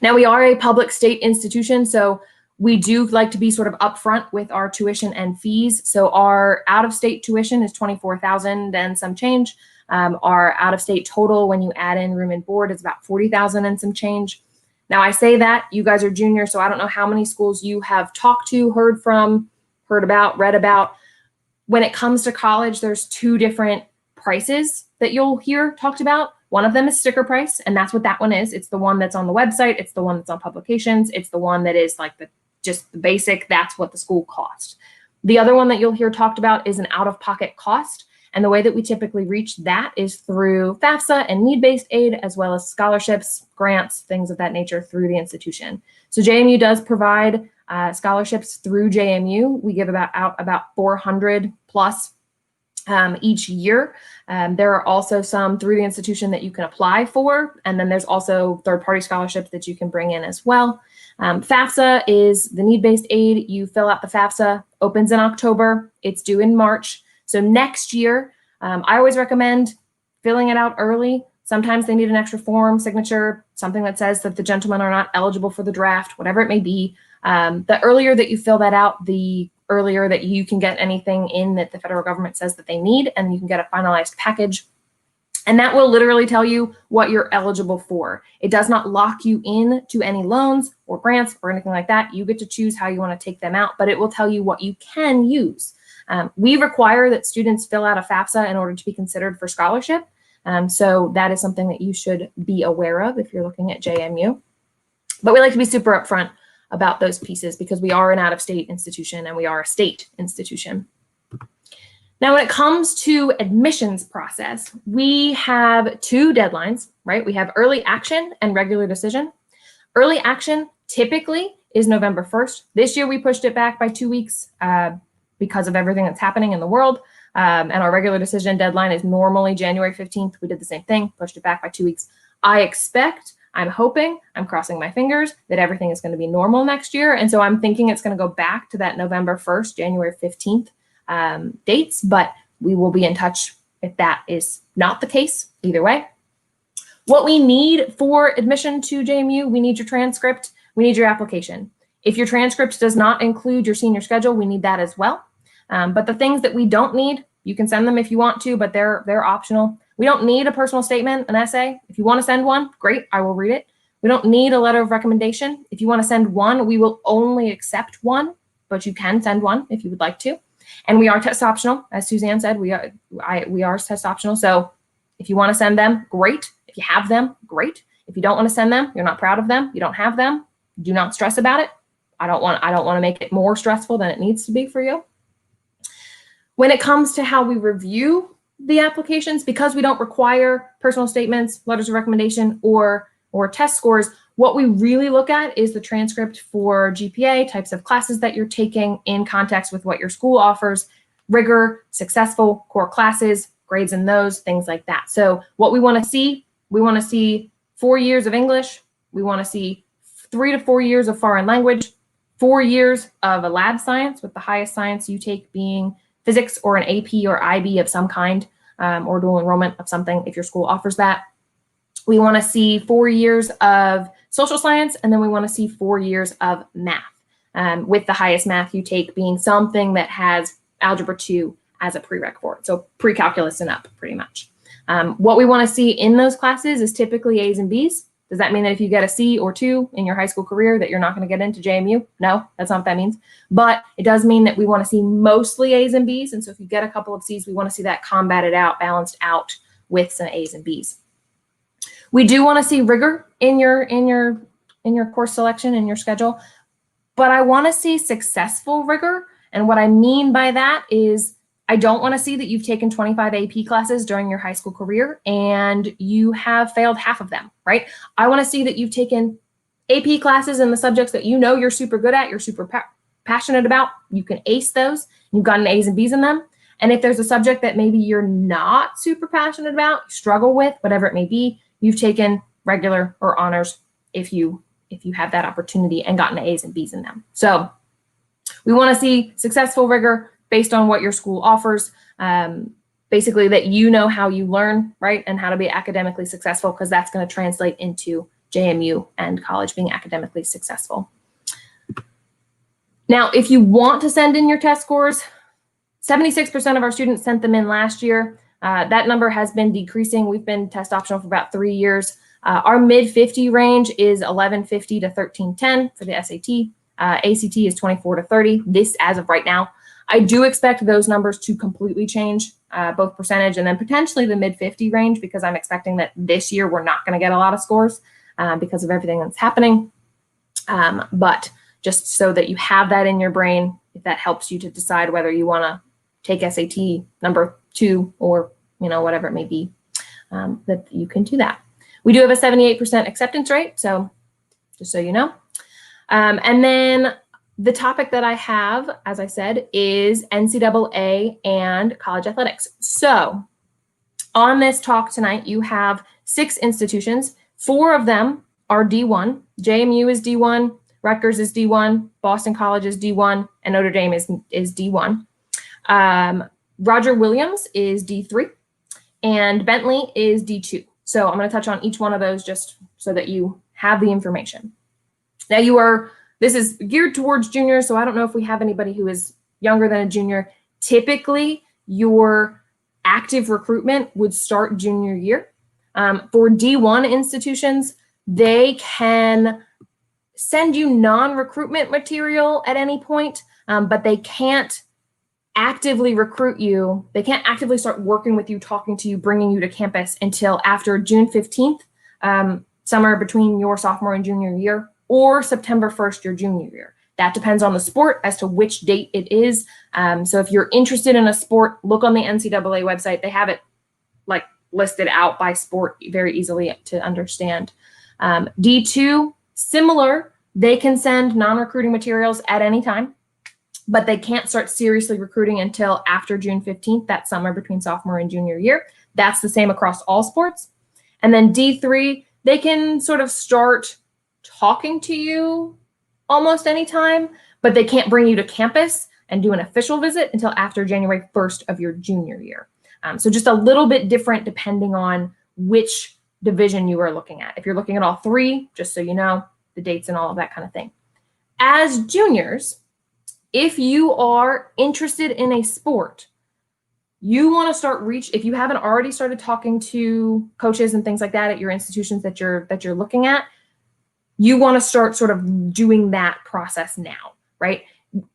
Now, we are a public state institution, so we do like to be sort of upfront with our tuition and fees. So our out-of-state tuition is $24,000 and some change. Our out-of-state total, when you add in room and board, is about $40,000 and some change. Now, I say that you guys are juniors, so I don't know how many schools you have talked to, heard from, heard about, read about. When it comes to college, there's two different prices that you'll hear talked about. One of them is sticker price, and that's what that one is. It's the one that's on the website. It's the one that's on publications. It's the one that is like just the basic, that's what the school cost. The other one that you'll hear talked about is an out-of-pocket cost. And the way that we typically reach that is through FAFSA and need-based aid, as well as scholarships, grants, things of that nature through the institution. So JMU does provide scholarships through JMU. We give about 400 plus each year. There are also some through the institution that you can apply for. And then there's also third-party scholarships that you can bring in as well. FAFSA is the need-based aid. You fill out the FAFSA, opens in October. It's due in March. So next year, I always recommend filling it out early. Sometimes they need an extra form, signature, something that says that the gentlemen are not eligible for the draft, whatever it may be. The earlier that you fill that out, the earlier that you can get anything in that the federal government says that they need, and you can get a finalized package. And that will literally tell you what you're eligible for. It does not lock you in to any loans or grants or anything like that. You get to choose how you want to take them out, but it will tell you what you can use. We require that students fill out a FAFSA in order to be considered for scholarship. So that is something that you should be aware of if you're looking at JMU. But we like to be super upfront about those pieces because we are an out-of-state institution and we are a state institution. Now, when it comes to admissions process, we have two deadlines, right? We have early action and regular decision. Early action typically is November 1st. This year, we pushed it back by 2 weeks because of everything that's happening in the world. And our regular decision deadline is normally January 15th. We did the same thing, pushed it back by 2 weeks. I'm hoping, I'm crossing my fingers that everything is going to be normal next year. And so I'm thinking it's going to go back to that November 1st, January 15th dates, but we will be in touch if that is not the case either way. What we need for admission to JMU, we need your transcript, we need your application. If your transcript does not include your senior schedule, we need that as well. But the things that we don't need, you can send them if you want to, but they're optional. We don't need a personal statement, an essay. If you want to send one, great, I will read it. We don't need a letter of recommendation. If you want to send one, we will only accept one, but you can send one if you would like to. And we are test optional. As Suzanne said, we are test optional. So if you want to send them, great. If you have them, great. If you don't want to send them, you're not proud of them, you don't have them, do not stress about it. I don't want to make it more stressful than it needs to be for you. When it comes to how we review the applications, because we don't require personal statements, letters of recommendation, or test scores, what we really look at is the transcript for GPA, types of classes that you're taking in context with what your school offers, rigor, successful core classes, grades in those, things like that. So what we want to see 4 years of English. We want to see 3 to 4 years of foreign language, 4 years of a lab science, with the highest science you take being physics or an AP or IB of some kind, or dual enrollment of something if your school offers that. We want to see 4 years of social science, and then we want to see 4 years of math, with the highest math you take being something that has Algebra 2 as a prereq for it. So pre-calculus and up, pretty much. What we want to see in those classes is typically A's and B's. Does that mean that if you get a C or 2 in your high school career that you're not going to get into JMU? No, that's not what that means. But it does mean that we want to see mostly A's and B's. And so if you get a couple of C's, we want to see that combated out, balanced out with some A's and B's. We do want to see rigor in your course selection and your schedule, but I want to see successful rigor. And what I mean by that is I don't want to see that you've taken 25 AP classes during your high school career and you have failed half of them, right? I want to see that you've taken AP classes in the subjects that you know you're super good at, you're super passionate about, you can ace those, you've gotten A's and B's in them. And if there's a subject that maybe you're not super passionate about, you struggle with, whatever it may be, you've taken regular or honors if you have that opportunity and gotten A's and B's in them. So we want to see successful rigor based on what your school offers, basically that you know how you learn, right, and how to be academically successful, because that's going to translate into JMU and college being academically successful. Now, if you want to send in your test scores, 76% of our students sent them in last year. That number has been decreasing. We've been test optional for about 3 years. Our mid 50 range is 1150 to 1310 for the SAT. ACT is 24 to 30. This as of right now. I do expect those numbers to completely change, both percentage and then potentially the mid 50 range, because I'm expecting that this year we're not going to get a lot of scores because of everything that's happening. But just so that you have that in your brain, if that helps you to decide whether you want to take SAT number 2 or whatever it may be, that you can do that. We do have a 78% acceptance rate, so just so you know. And then the topic that I have, as I said, is NCAA and college athletics. So on this talk tonight, you have 6 institutions. 4 of them are D1. JMU is D1, Rutgers is D1, Boston College is D1, and Notre Dame is D1. Roger Williams is D3, and Bentley is D2. So I'm going to touch on each one of those just so that you have the information. Now this is geared towards juniors, so I don't know if we have anybody who is younger than a junior. Typically, your active recruitment would start junior year. For D1 institutions, they can send you non-recruitment material at any point, but they can't actively recruit you. They can't actively start working with you, talking to you, bringing you to campus until after June 15th, somewhere between your sophomore and junior year, or September 1st, your junior year. That depends on the sport as to which date it is. So if you're interested in a sport, look on the NCAA website. They have it listed out by sport very easily to understand. D2, similar, they can send non-recruiting materials at any time, but they can't start seriously recruiting until after June 15th, that summer between sophomore and junior year. That's the same across all sports. And then D3, they can sort of start talking to you almost anytime, but they can't bring you to campus and do an official visit until after January 1st of your junior year. So just a little bit different depending on which division you are looking at. If you're looking at all 3, just so you know, the dates and all of that kind of thing. As juniors, if you are interested in a sport, you want to start if you haven't already started talking to coaches and things like that at your institutions that you're looking at, you want to start sort of doing that process now, right?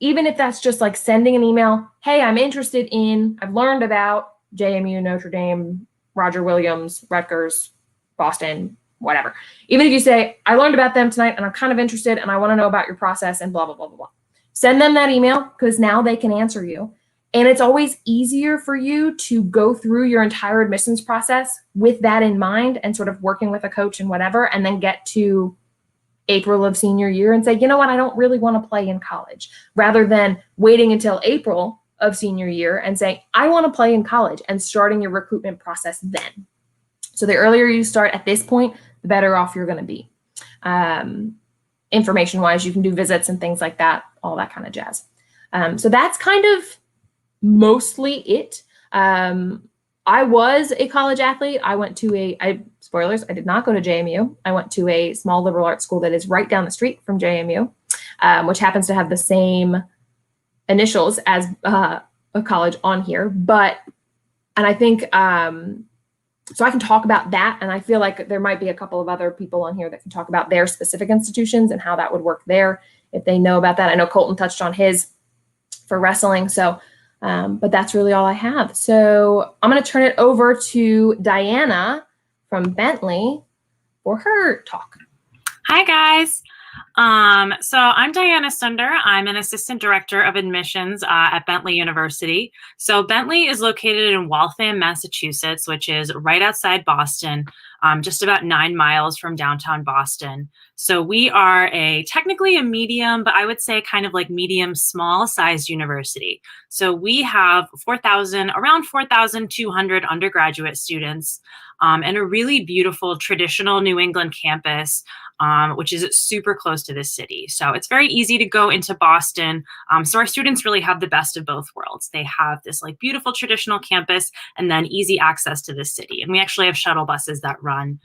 Even if that's just like sending an email, hey, I've learned about JMU, Notre Dame, Roger Williams, Rutgers, Boston, whatever. Even if you say, I learned about them tonight and I'm kind of interested and I want to know about your process and blah, blah, blah, blah, blah. Send them that email because now they can answer you. And it's always easier for you to go through your entire admissions process with that in mind and sort of working with a coach and whatever, and then get to April of senior year and say, you know what, I don't really want to play in college, rather than waiting until April of senior year and saying, I want to play in college, and starting your recruitment process then. So the earlier you start at this point, the better off you're going to be. Information wise, you can do visits and things like that, all that kind of jazz. So that's kind of mostly it. I was a college athlete. I went to spoilers, I did not go to JMU. I went to a small liberal arts school that is right down the street from JMU, which happens to have the same initials as a college on here. And I think, so I can talk about that. And I feel like there might be a couple of other people on here that can talk about their specific institutions and how that would work there if they know about that. I know Colton touched on his for wrestling. So, but that's really all I have. So I'm going to turn it over to Diana from Bentley for her talk. Hi, guys. So I'm Diana Sunder. I'm an assistant director of admissions at Bentley University. So Bentley is located in Waltham, Massachusetts, which is right outside Boston, just about 9 miles from downtown Boston. So we are technically a medium, but I would say kind of like medium small sized university. So we have around 4,200 undergraduate students, and a really beautiful traditional New England campus, which is super close to this city. So it's very easy to go into Boston. So our students really have the best of both worlds. They have this like beautiful traditional campus and then easy access to the city. And we actually have shuttle buses that run.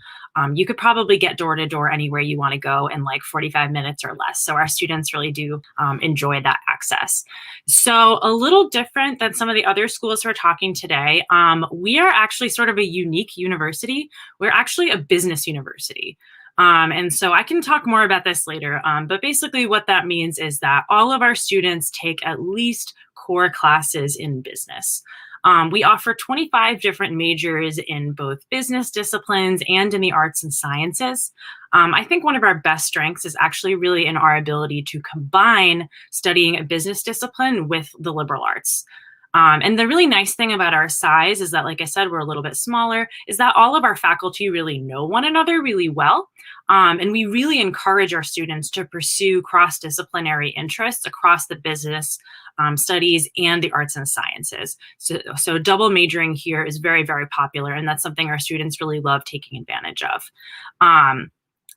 You could probably get door to door anywhere you want to go in like 45 minutes or less. So our students really do enjoy that access. So a little different than some of the other schools who are talking today. We are actually sort of a unique university. We're actually a business university. And so I can talk more about this later, but basically what that means is that all of our students take at least core classes in business. We offer 25 different majors in both business disciplines and in the arts and sciences. I think one of our best strengths is actually really in our ability to combine studying a business discipline with the liberal arts. And the really nice thing about our size is that, like I said, we're a little bit smaller, is that all of our faculty really know one another really well. And we really encourage our students to pursue cross-disciplinary interests across the business studies and the arts and sciences. So double majoring here is very, very popular, and that's something our students really love taking advantage of.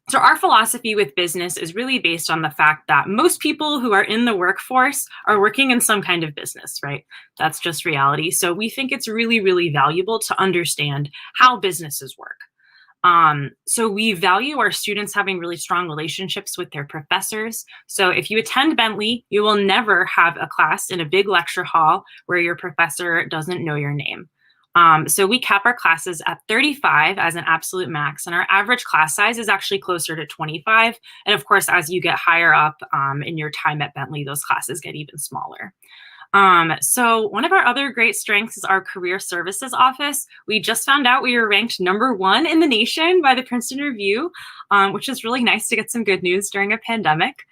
So our philosophy with business is really based on the fact that most people who are in the workforce are working in some kind of business, right? That's just reality. So we think it's really, really valuable to understand how businesses work. So we value our students having really strong relationships with their professors. So if you attend Bentley, you will never have a class in a big lecture hall where your professor doesn't know your name. So we cap our classes at 35 as an absolute max, and our average class size is actually closer to 25. And of course, as you get higher up in your time at Bentley, those classes get even smaller. So one of our other great strengths is our career services office. We just found out we were ranked #1 in the nation by the Princeton Review, which is really nice to get some good news during a pandemic.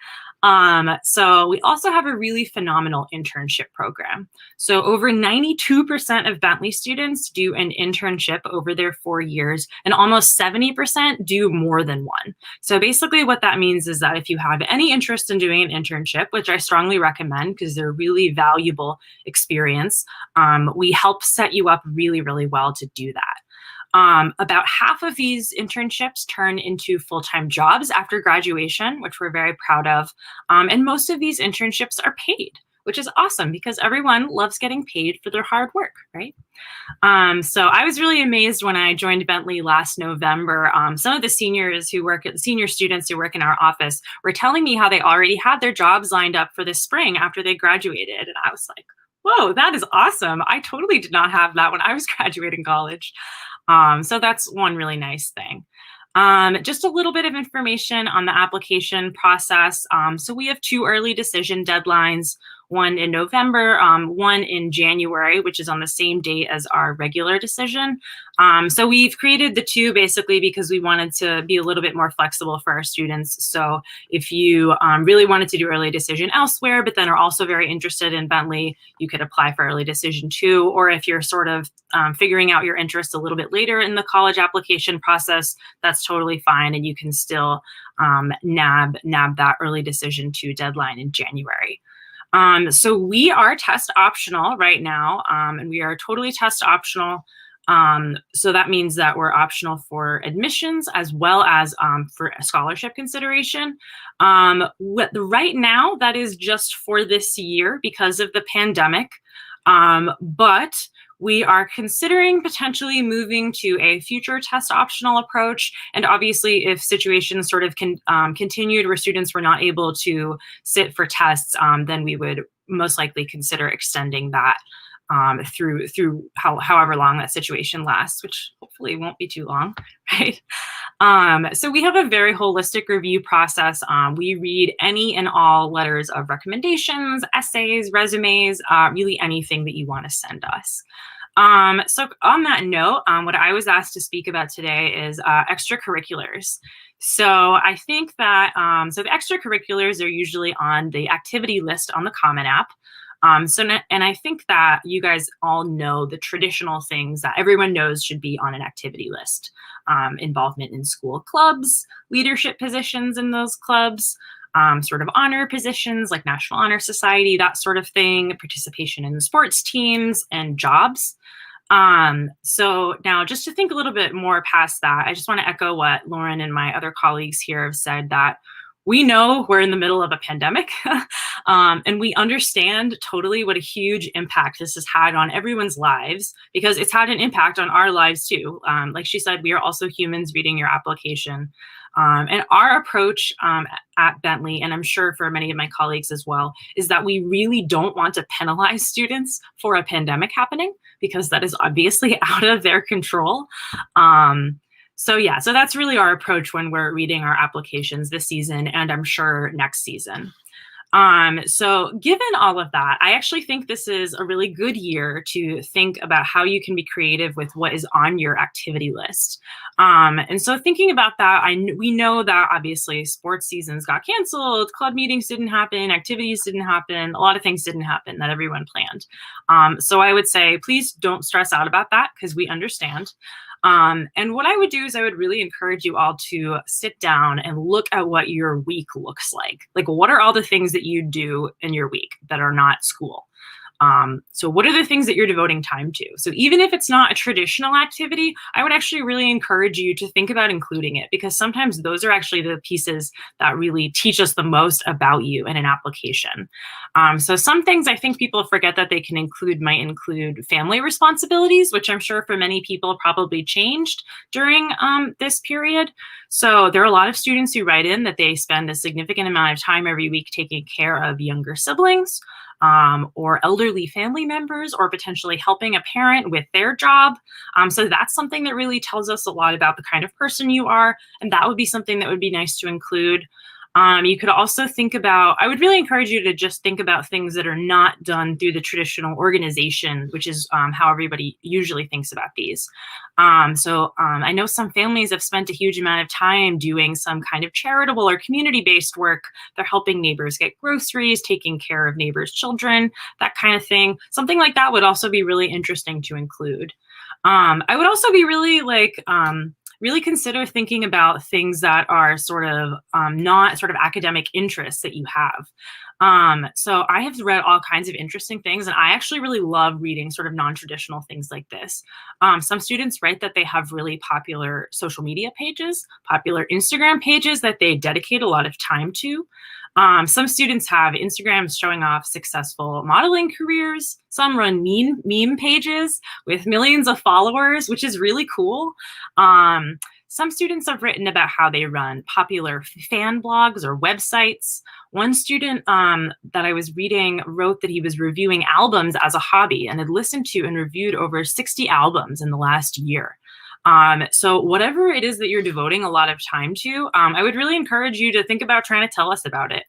So we also have a really phenomenal internship program. So over 92% of Bentley students do an internship over their 4 years, and almost 70% do more than one. So basically what that means is that if you have any interest in doing an internship, which I strongly recommend because they're really valuable experience, we help set you up really, really well to do that. About half of these internships turn into full-time jobs after graduation, which we're very proud of. And most of these internships are paid, which is awesome because everyone loves getting paid for their hard work, right? So I was really amazed when I joined Bentley last November. Some of the senior students who work in our office were telling me how they already had their jobs lined up for this spring after they graduated. And I was like, whoa, that is awesome. I totally did not have that when I was graduating college. So that's one really nice thing. Just a little bit of information on the application process. So we have 2 early decision deadlines, one in November, one in January, which is on the same date as our regular decision. So we've created the 2 basically because we wanted to be a little bit more flexible for our students. So if you really wanted to do early decision elsewhere, but then are also very interested in Bentley, you could apply for early decision too. Or if you're sort of figuring out your interest a little bit later in the college application process, that's totally fine. And you can still nab that early decision 2 deadline in January. So we are test optional right now, and we are totally test optional. So that means that we're optional for admissions as well as for scholarship consideration. Right now, that is just for this year because of the pandemic. But we are considering potentially moving to a future test optional approach. And obviously, if situations sort of continued where students were not able to sit for tests, then we would most likely consider extending that through however long that situation lasts, which hopefully won't be too long, right? So we have a very holistic review process. We read any and all letters of recommendations, essays, resumes, really anything that you want to send us. So on that note, what I was asked to speak about today is extracurriculars. So I think that, so the extracurriculars are usually on the activity list on the Common App. And I think that you guys all know the traditional things that everyone knows should be on an activity list. Involvement in school clubs, leadership positions in those clubs, sort of honor positions like National Honor Society, that sort of thing, participation in the sports teams and jobs. So now just to think a little bit more past that, I just want to echo what Lauren and my other colleagues here have said, that we know we're in the middle of a pandemic, and we understand totally what a huge impact this has had on everyone's lives, because it's had an impact on our lives too. Like she said, we are also humans reading your application. And our approach at Bentley, and I'm sure for many of my colleagues as well, is that we really don't want to penalize students for a pandemic happening, because that is obviously out of their control. So yeah, so that's really our approach when we're reading our applications this season, and I'm sure next season. So given all of that, I actually think this is a really good year to think about how you can be creative with what is on your activity list. And so thinking about that, we know that obviously sports seasons got canceled, club meetings didn't happen, activities didn't happen, a lot of things didn't happen that everyone planned. So I would say, please don't stress out about that, because we understand. And what I would do is I would really encourage you all to sit down and look at what your week looks like. Like, what are all the things that you do in your week that are not school? So what are the things that you're devoting time to? So even if it's not a traditional activity, I would actually really encourage you to think about including it, because sometimes those are actually the pieces that really teach us the most about you in an application. So some things I think people forget that they can include might include family responsibilities, which I'm sure for many people probably changed during this period. So there are a lot of students who write in that they spend a significant amount of time every week taking care of younger siblings, or elderly family members, or potentially helping a parent with their job. So that's something that really tells us a lot about the kind of person you are, and that would be something that would be nice to include. You could also think about, I would really encourage you to just think about things that are not done through the traditional organization, which is how everybody usually thinks about these. I know some families have spent a huge amount of time doing some kind of charitable or community-based work. They're helping neighbors get groceries, taking care of neighbors' children, that kind of thing. Something like that would also be really interesting to include. I would also be really consider thinking about things that are sort of not sort of academic interests that you have. So I have read all kinds of interesting things, and I actually really love reading sort of non-traditional things like this. Some students write that they have really popular social media pages, popular Instagram pages that they dedicate a lot of time to. Some students have Instagrams showing off successful modeling careers. Some run meme pages with millions of followers, which is really cool. Some students have written about how they run popular fan blogs or websites. One student that I was reading wrote that he was reviewing albums as a hobby and had listened to and reviewed over 60 albums in the last year. So whatever it is that you're devoting a lot of time to, I would really encourage you to think about trying to tell us about it.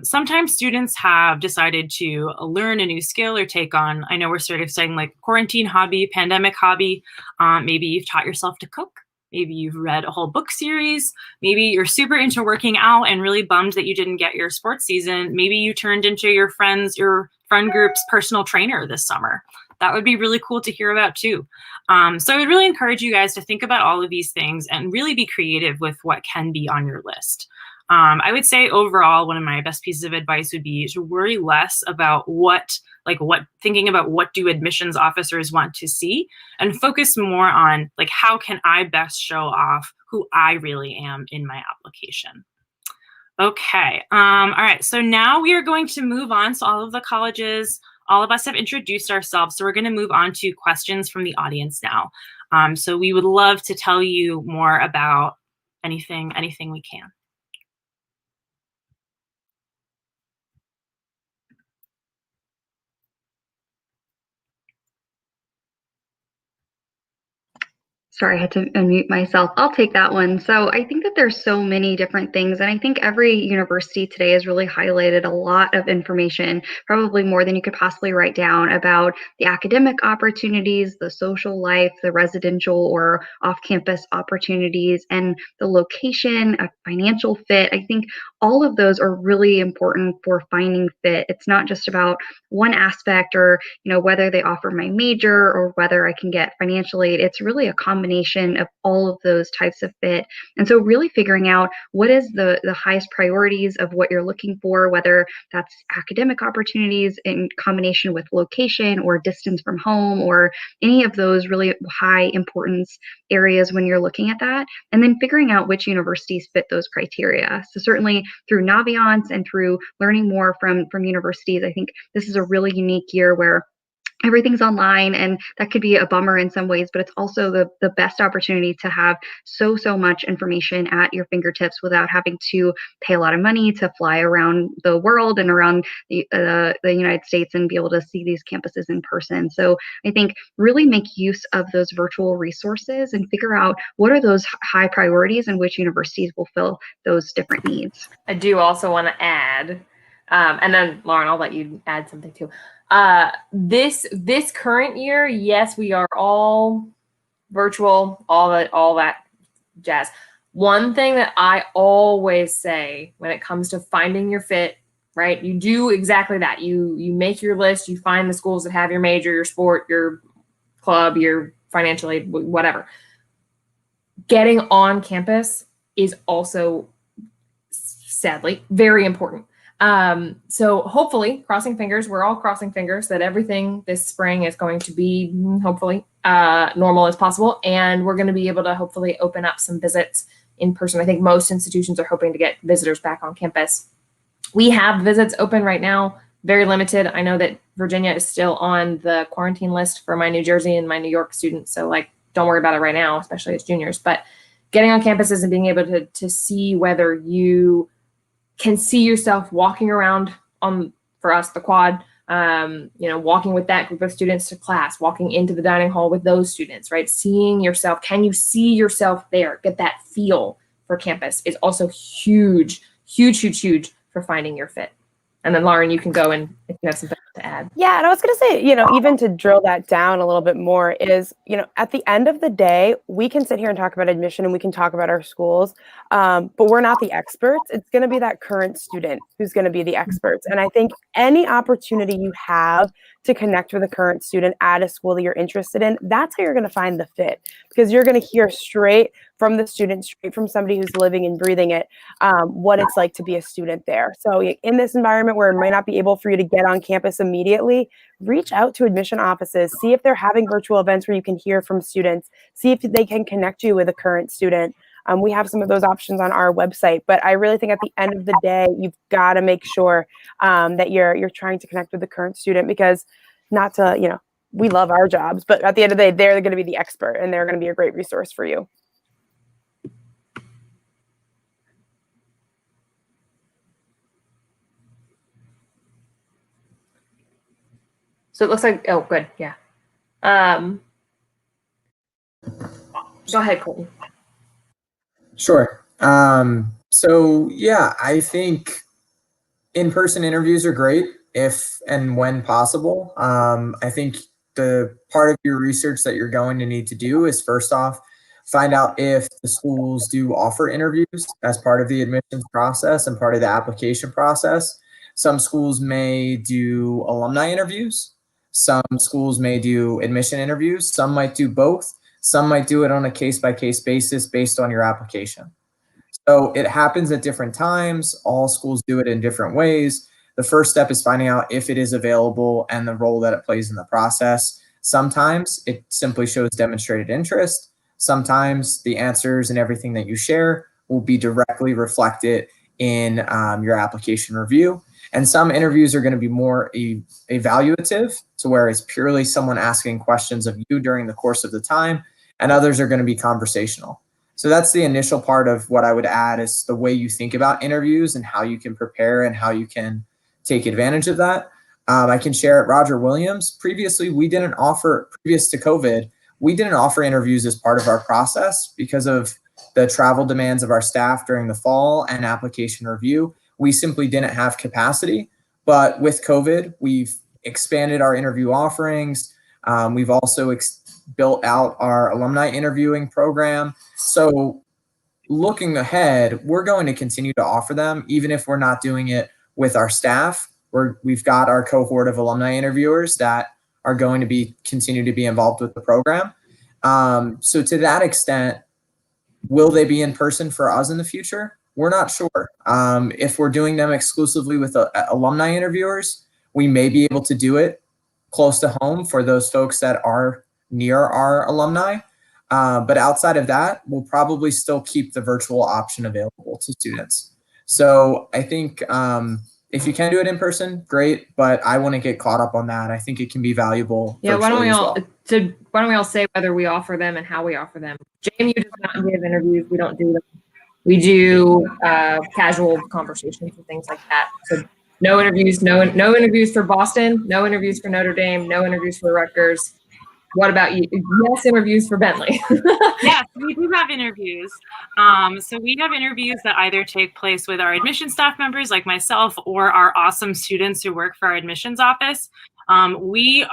Sometimes students have decided to learn a new skill or take on, I know we're sort of saying like quarantine hobby, pandemic hobby. Maybe you've taught yourself to cook. Maybe you've read a whole book series. Maybe you're super into working out and really bummed that you didn't get your sports season. Maybe you turned into your friend group's personal trainer this summer. That would be really cool to hear about too. So I would really encourage you guys to think about all of these things and really be creative with what can be on your list. I would say overall, one of my best pieces of advice would be to worry less about thinking about what do admissions officers want to see, and focus more on like, how can I best show off who I really am in my application. Okay, all right, so now we are going to move on. So all of the colleges, all of us have introduced ourselves, so we're gonna move on to questions from the audience now. So we would love to tell you more about anything we can. Sorry, I had to unmute myself. I'll take that one. So I think that there's so many different things, and I think every university today has really highlighted a lot of information, probably more than you could possibly write down, about the academic opportunities, the social life, the residential or off-campus opportunities, and the location, a financial fit. I think all of those are really important for finding fit. It's not just about one aspect, or whether they offer my major or whether I can get financial aid. It's really a combination of all of those types of fit. And so really figuring out what is the highest priorities of what you're looking for, whether that's academic opportunities in combination with location or distance from home, or any of those really high importance areas when you're looking at that, and then figuring out which universities fit those criteria. So certainly through Naviance and through learning more from universities, I think this is a really unique year where everything's online, and that could be a bummer in some ways, but it's also the best opportunity to have so much information at your fingertips without having to pay a lot of money to fly around the world and around the United States and be able to see these campuses in person. So I think really make use of those virtual resources and figure out what are those high priorities and which universities will fill those different needs. I do also want to add, and then Lauren, I'll let you add something too. This current year, yes, we are all virtual, all that jazz. One thing that I always say when it comes to finding your fit, right? You do exactly that. You make your list, you find the schools that have your major, your sport, your club, your financial aid, whatever. Getting on campus is also, sadly, very important. So hopefully, crossing fingers, we're all crossing fingers that everything this spring is going to be hopefully normal as possible, and we're going to be able to hopefully open up some visits in person. I think most institutions are hoping to get visitors back on campus. We have visits open right now, very limited. I know that Virginia is still on the quarantine list for my New Jersey and my New York students, so don't worry about it right now, especially as juniors. But getting on campuses and being able to see whether you can see yourself walking around on, for us, the quad, walking with that group of students to class, walking into the dining hall with those students, right? Seeing yourself, can you see yourself there? Get that feel for campus is also huge for finding your fit. And then Lauren, you can go and if you have something to add. Yeah, and I was going to say, even to drill that down a little bit more is, at the end of the day, we can sit here and talk about admission and we can talk about our schools, but we're not the experts. It's going to be that current student who's going to be the experts. And I think any opportunity you have to connect with a current student at a school that you're interested in, that's how you're going to find the fit, because you're going to hear straight from the student, straight from somebody who's living and breathing it, what it's like to be a student there. So in this environment where it might not be able for you to get on campus immediately, reach out to admission offices, see if they're having virtual events where you can hear from students, see if they can connect you with a current student. We have some of those options on our website, but I really think at the end of the day, you've got to make sure that you're trying to connect with the current student, because not to, we love our jobs, but at the end of the day, they're going to be the expert and they're going to be a great resource for you. So it looks like, oh, good, yeah. Go ahead, Colton. Sure. So yeah, I think in-person interviews are great if and when possible. I think the part of your research that you're going to need to do is, first off, find out if the schools do offer interviews as part of the admissions process and part of the application process. Some schools may do alumni interviews. Some schools may do admission interviews. Some might do both. Some might do it on a case-by-case basis based on your application. So it happens at different times. All schools do it in different ways. The first step is finding out if it is available and the role that it plays in the process. Sometimes it simply shows demonstrated interest. Sometimes the answers and everything that you share will be directly reflected in your application review. And some interviews are going to be more evaluative, to where it's purely someone asking questions of you during the course of the time, and others are going to be conversational. So that's the initial part of what I would add, is the way you think about interviews and how you can prepare and how you can take advantage of that. I can share at Roger Williams, previous to COVID, we didn't offer interviews as part of our process because of the travel demands of our staff during the fall and application review. We simply didn't have capacity. But with COVID, we've expanded our interview offerings. We've also built out our alumni interviewing program. So looking ahead, we're going to continue to offer them, even if we're not doing it with our staff. We've got our cohort of alumni interviewers that are going to continue to be involved with the program. So to that extent, will they be in person for us in the future? We're not sure. If we're doing them exclusively with alumni interviewers, we may be able to do it close to home for those folks that are near our alumni. But outside of that, we'll probably still keep the virtual option available to students. So I think if you can do it in person, great, but I wouldn't get caught up on that. I think it can be valuable. Yeah, why don't we all well. why don't we all say whether we offer them and how we offer them? JMU does not give interviews. We don't do them. We do casual conversations and things like that. So no interviews, no interviews for Boston, no interviews for Notre Dame, no interviews for Rutgers. What about you? Yes, interviews for Bentley. Yes, we do have interviews. So we have interviews that either take place with our admission staff members like myself or our awesome students who work for our admissions office. We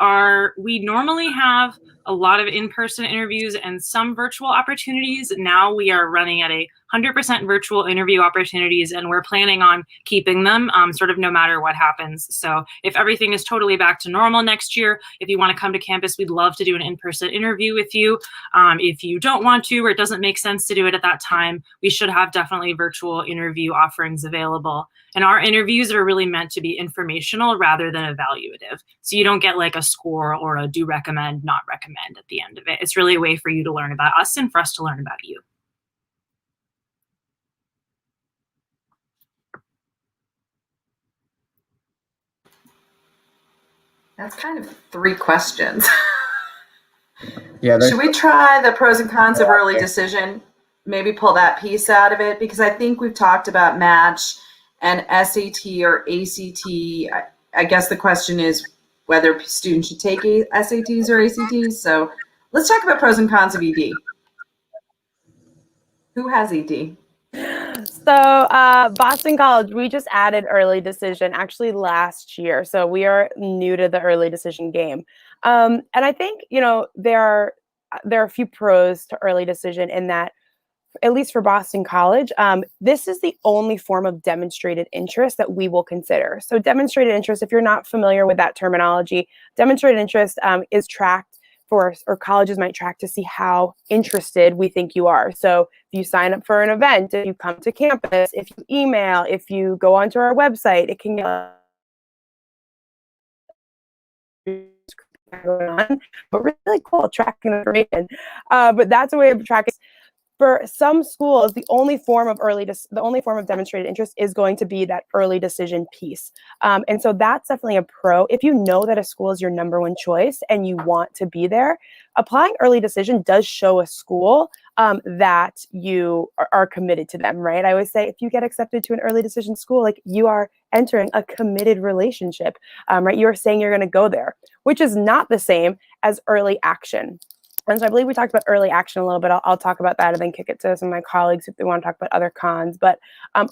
normally have a lot of in-person interviews and some virtual opportunities. Now we are running at 100% virtual interview opportunities, and we're planning on keeping them sort of no matter what happens. So if everything is totally back to normal next year, if you want to come to campus, we'd love to do an in-person interview with you. If you don't want to, or it doesn't make sense to do it at that time, we should have definitely virtual interview offerings available. And our interviews are really meant to be informational rather than evaluative. So you don't get like a score or a do recommend, not recommend at the end of it. It's really a way for you to learn about us and for us to learn about you. That's kind of 3 questions. Yeah. Should we try the pros and cons of early decision? Maybe pull that piece out of it, because I think we've talked about match and SAT or ACT. I guess the question is whether students should take SATs or ACTs. So let's talk about pros and cons of ED. Who has ED? So Boston College, we just added early decision actually last year. So we are new to the early decision game. And I think, there are a few pros to early decision in that, at least for Boston College, this is the only form of demonstrated interest that we will consider. So demonstrated interest, if you're not familiar with that terminology, demonstrated interest is tracked or colleges might track to see how interested we think you are. So if you sign up for an event, if you come to campus, if you email, if you go onto our website, it can get going on, but really cool tracking information. But that's a way of tracking. For some schools, the only form of demonstrated interest is going to be that early decision piece. And so that's definitely a pro. If you know that a school is your number one choice and you want to be there, applying early decision does show a school that you are committed to them, right? I always say, if you get accepted to an early decision school, like, you are entering a committed relationship, right? You are saying you're going to go there, which is not the same as early action. And so I believe we talked about early action a little bit. I'll talk about that and then kick it to some of my colleagues if they want to talk about other cons. But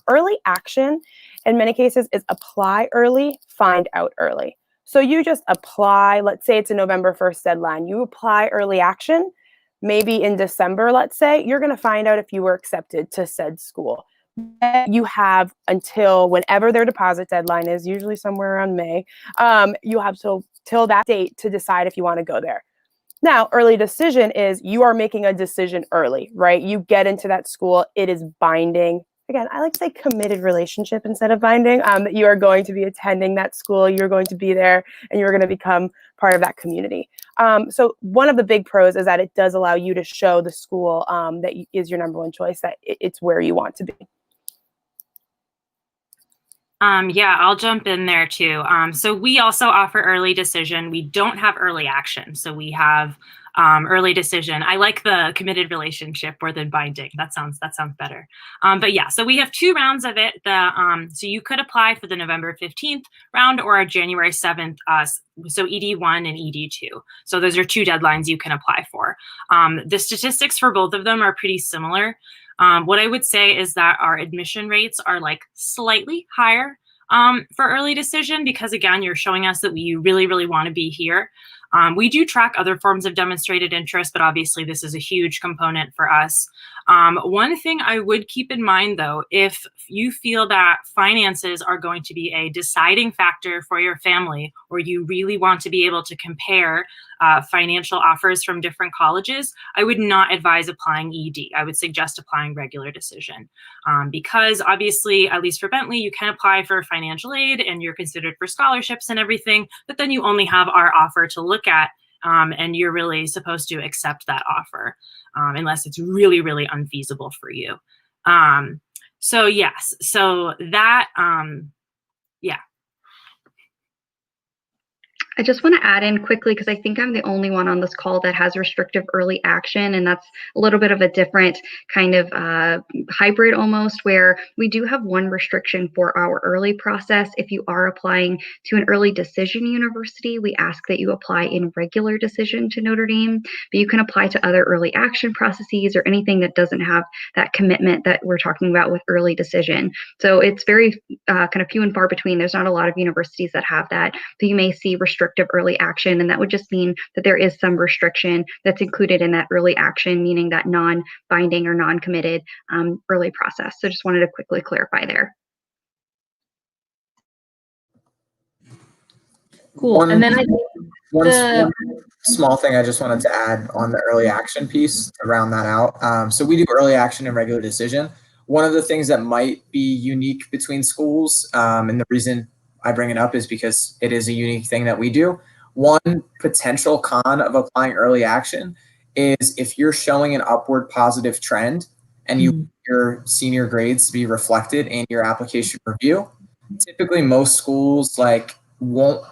early action, in many cases, is apply early, find out early. So you just apply, let's say it's a November 1st deadline. You apply early action, maybe in December, let's say, you're going to find out if you were accepted to said school. You have until whenever their deposit deadline is, usually somewhere around May, you have till that date to decide if you want to go there. Now, early decision is you are making a decision early, right? You get into that school, it is binding. Again, I like to say committed relationship instead of binding, that you are going to be attending that school, you're going to be there, and you're going to become part of that community. So one of the big pros is that it does allow you to show the school that is your number one choice, that it's where you want to be. Yeah, I'll jump in there too. So we also offer early decision. We don't have early action. So we have early decision. I like the committed relationship more than binding. That sounds better. But yeah, so we have 2 rounds of it. So you could apply for the November 15th round or a January 7th. So ED1 and ED2. So those are 2 deadlines you can apply for. The statistics for both of them are pretty similar. What I would say is that our admission rates are like slightly higher for early decision because, again, you're showing us that we really, really want to be here. We do track other forms of demonstrated interest, but obviously this is a huge component for us. One thing I would keep in mind, though, if you feel that finances are going to be a deciding factor for your family, or you really want to be able to compare financial offers from different colleges, I would not advise applying ED. I would suggest applying regular decision because obviously, at least for Bentley, you can apply for financial aid and you're considered for scholarships and everything, but then you only have our offer to look at and you're really supposed to accept that offer unless it's really, really unfeasible for you. So yes, so that, yeah. I just want to add in quickly because I think I'm the only one on this call that has restrictive early action, and that's a little bit of a different kind of hybrid almost, where we do have one restriction for our early process. If you are applying to an early decision university, we ask that you apply in regular decision to Notre Dame, but you can apply to other early action processes or anything that doesn't have that commitment that we're talking about with early decision. So it's very kind of few and far between. There's not a lot of universities that have that, but you may see restrictive early action, and that would just mean that there is some restriction that's included in that early action, meaning that non-binding or non-committed early process. So just wanted to quickly clarify there. Cool. And then one small thing I just wanted to add on the early action piece to round that out. So we do early action and regular decision. One of the things that might be unique between schools, and the reason I bring it up is because it is a unique thing that we do. One potential con of applying early action is if you're showing an upward positive trend and you want your senior grades to be reflected in your application review, typically most schools won't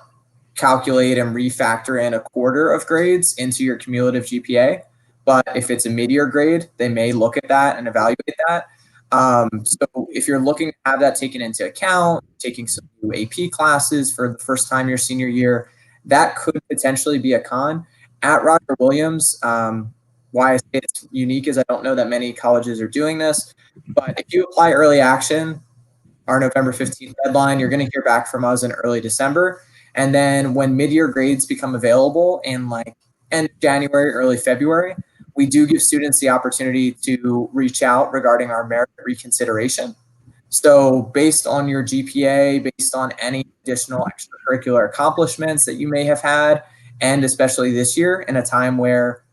calculate and refactor in a quarter of grades into your cumulative GPA. But if it's a mid-year grade, they may look at that and evaluate that. So if you're looking to have that taken into account, taking some new AP classes for the first time your senior year, that could potentially be a con. At Rutgers Williams, why I say it's unique is I don't know that many colleges are doing this, but if you apply early action, our November 15th deadline, you're going to hear back from us in early December. And then when mid-year grades become available in end January, early February, we do give students the opportunity to reach out regarding our merit reconsideration. So based on your GPA, based on any additional extracurricular accomplishments that you may have had, and especially this year in a time where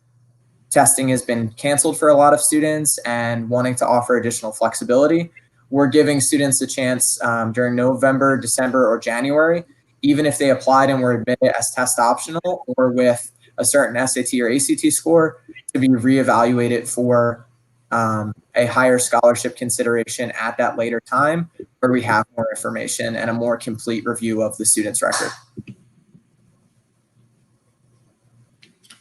testing has been canceled for a lot of students and wanting to offer additional flexibility, we're giving students a chance during November, December, or January, even if they applied and were admitted as test optional or with a certain SAT or ACT score, to be reevaluated for a higher scholarship consideration at that later time where we have more information and a more complete review of the student's record.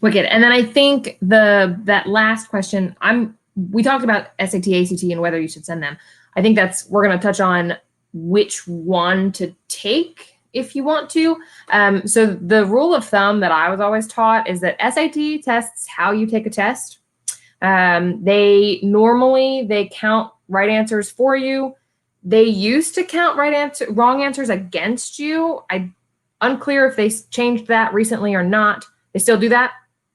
Wicked. And then I think that last question, we talked about SAT, ACT, and whether you should send them. I think we're going to touch on which one to take if you want to. So the rule of thumb that I was always taught is that SAT tests how you take a test. They count right answers for you. They used to count wrong answers against you. Unclear if they changed that recently or not. They still do that?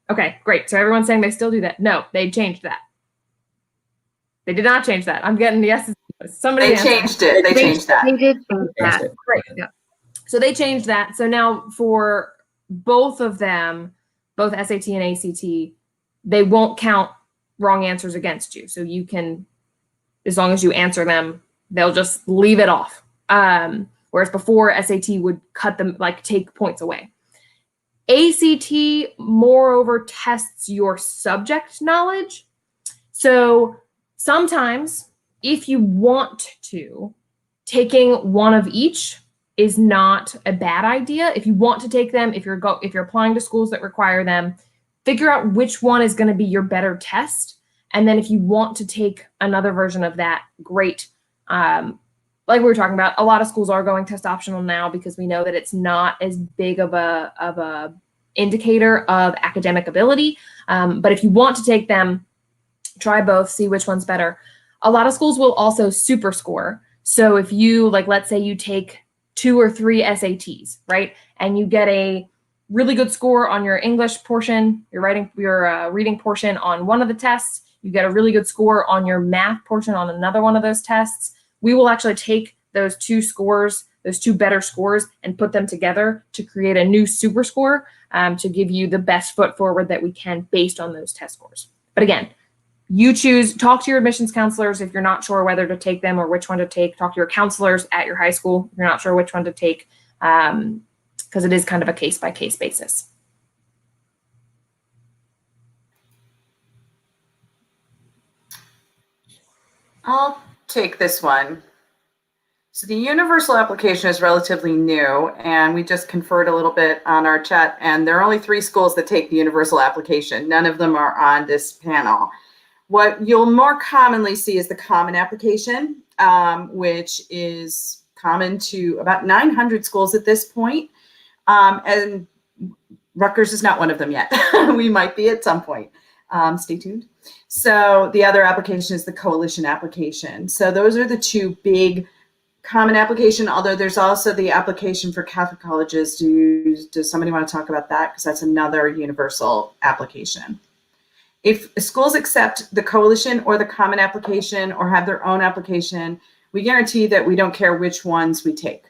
Okay, great. So everyone's saying they still do that. No, they changed that. They did not change that. I'm getting the yeses. Somebody changed it. They changed that. They did change that. Great. Yeah. So they changed that. So now for both of them, both SAT and ACT, they won't count wrong answers against you. So you can, as long as you answer them, they'll just leave it off. Whereas before, SAT would cut them, like take points away. ACT, moreover, tests your subject knowledge. So sometimes, if you want to, taking one of each is not a bad idea. If you want to take them, if you're applying to schools that require them, figure out which one is going to be your better test. And then if you want to take another version of that, great. Like we were talking about, a lot of schools are going test optional now because we know that it's not as big of a indicator of academic ability. But if you want to take them, try both, see which one's better. A lot of schools will also super score. So if you, like, let's say you take 2 or 3 SATs, right? And you get a really good score on your English portion, your reading portion on one of the tests, you get a really good score on your math portion on another one of those tests. We will actually take those 2 scores, those 2 better scores, and put them together to create a new super score to give you the best foot forward that we can based on those test scores. But again, you choose, talk to your admissions counselors if you're not sure whether to take them or which one to take. Talk to your counselors at your high school if you're not sure which one to take, because it is kind of a case-by-case basis. I'll take this one. So the universal application is relatively new, and we just conferred a little bit on our chat, and there are only 3 schools that take the universal application. None of them are on this panel. What you'll more commonly see is the common application, which is common to about 900 schools at this point. And Rutgers is not one of them yet. We might be at some point. Stay tuned. So the other application is the coalition application. So those are the 2 big common application, although there's also the application for Catholic colleges. Does somebody want to talk about that? Because that's another universal application. If schools accept the coalition or the common application or have their own application, we guarantee that we don't care which ones we take.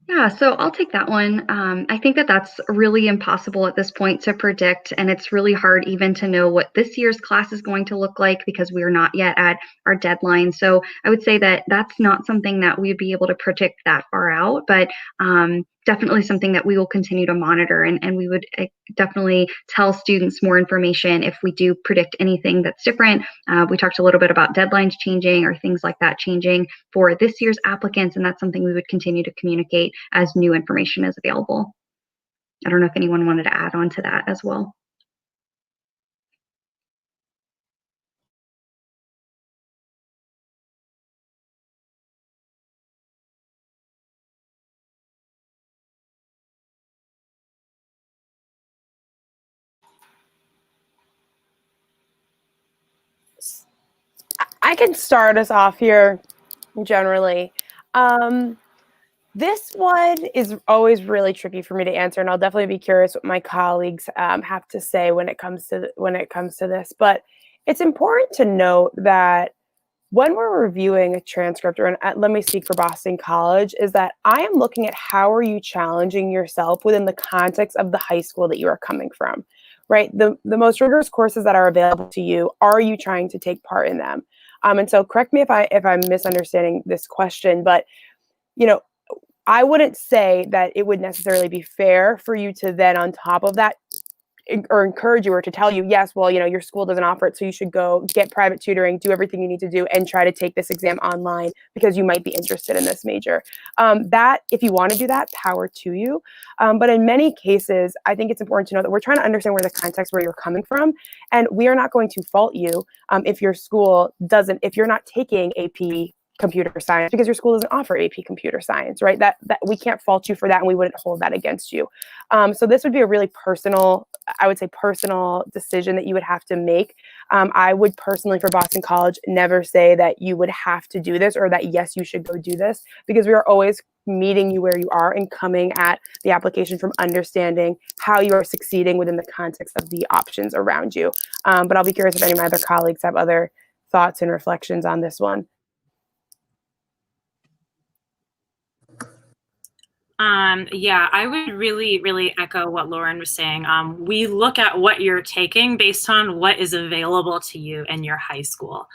Yeah, so I'll take that one. I think that that's really impossible at this point to predict, and it's really hard even to know what this year's class is going to look like because we are not yet at our deadline. So I would say that that's not something that we'd be able to predict that far out, but definitely something that we will continue to monitor, and we would definitely tell students more information if we do predict anything that's different. We talked a little bit about deadlines changing or things like that changing for this year's applicants, and that's something we would continue to communicate as new information is available. I don't know if anyone wanted to add on to that as well. I can start us off here generally. This one is always really tricky for me to answer, and I'll definitely be curious what my colleagues have to say when it comes to this. But it's important to note that when we're reviewing a transcript, or let me speak for Boston College, is that I am looking at how are you challenging yourself within the context of the high school that you are coming from, right? The most rigorous courses that are available to you, are you trying to take part in them? And so correct me if I'm misunderstanding this question, but I wouldn't say that it would necessarily be fair for you to then on top of that or encourage you or to tell you, yes, well, your school doesn't offer it, so you should go get private tutoring, do everything you need to do, and try to take this exam online because you might be interested in this major. That, if you want to do that, power to you. But in many cases, I think it's important to know that we're trying to understand where the context where you're coming from, and we are not going to fault you if your school doesn't, if you're not taking AP computer science because your school doesn't offer AP computer science, right? That we can't fault you for that, and we wouldn't hold that against you. So this would be a really personal, I would say personal decision that you would have to make. I would personally, for Boston College, never say that you would have to do this or that, yes, you should go do this, because we are always meeting you where you are and coming at the application from understanding how you are succeeding within the context of the options around you. But I'll be curious if any of my other colleagues have other thoughts and reflections on this one. Yeah, I would really echo what Lauren was saying. We look at what you're taking based on what is available to you in your high school.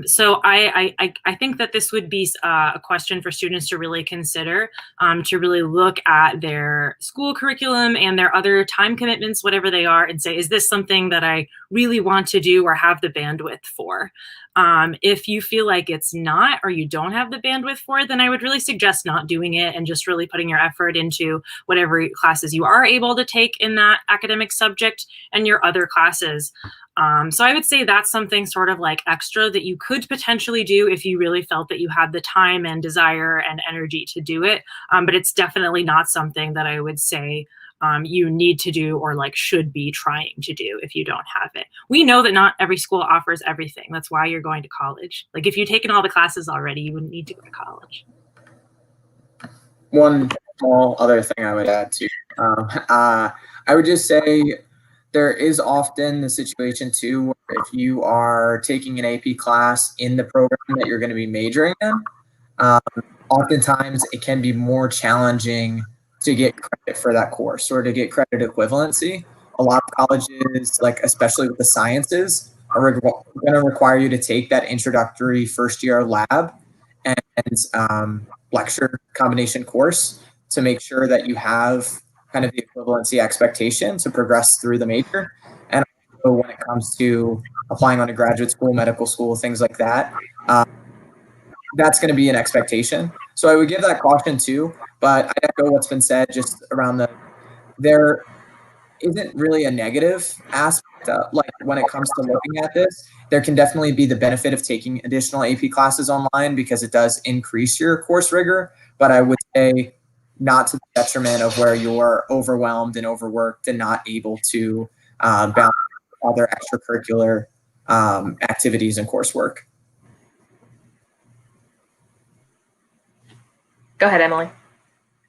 So I think that this would be a question for students to really consider, to really look at their school curriculum and their other time commitments, whatever they are, and say, is this something that I really want to do or have the bandwidth for? If you feel like it's not, or you don't have the bandwidth for it, then I would really suggest not doing it and just really putting your effort into whatever classes you are able to take in that academic subject and your other classes. So I would say that's something sort of like extra that you could potentially do if you really felt that you had the time and desire and energy to do it. But it's definitely not something that I would say you need to do or like should be trying to do if you don't have it. We know that not every school offers everything. That's why you're going to college. Like if you've taken all the classes already, you wouldn't need to go to college. One small other thing I would add to, I would just say there is often the situation too, where if you are taking an AP class in the program that you're going to be majoring in, oftentimes it can be more challenging to get credit for that course or to get credit equivalency. A lot of colleges, like especially with the sciences, are going to require you to take that introductory first year lab and lecture combination course to make sure that you have kind of the equivalency expectation to progress through the major. And also when it comes to applying on a graduate school, medical school, things like that, that's going to be an expectation. So I would give that caution too, but I echo what's been said just around there isn't really a negative aspect like when it comes to looking at this. There can definitely be the benefit of taking additional AP classes online because it does increase your course rigor, but I would say not to the detriment of where you're overwhelmed and overworked and not able to balance other extracurricular activities and coursework. Go ahead, Emily.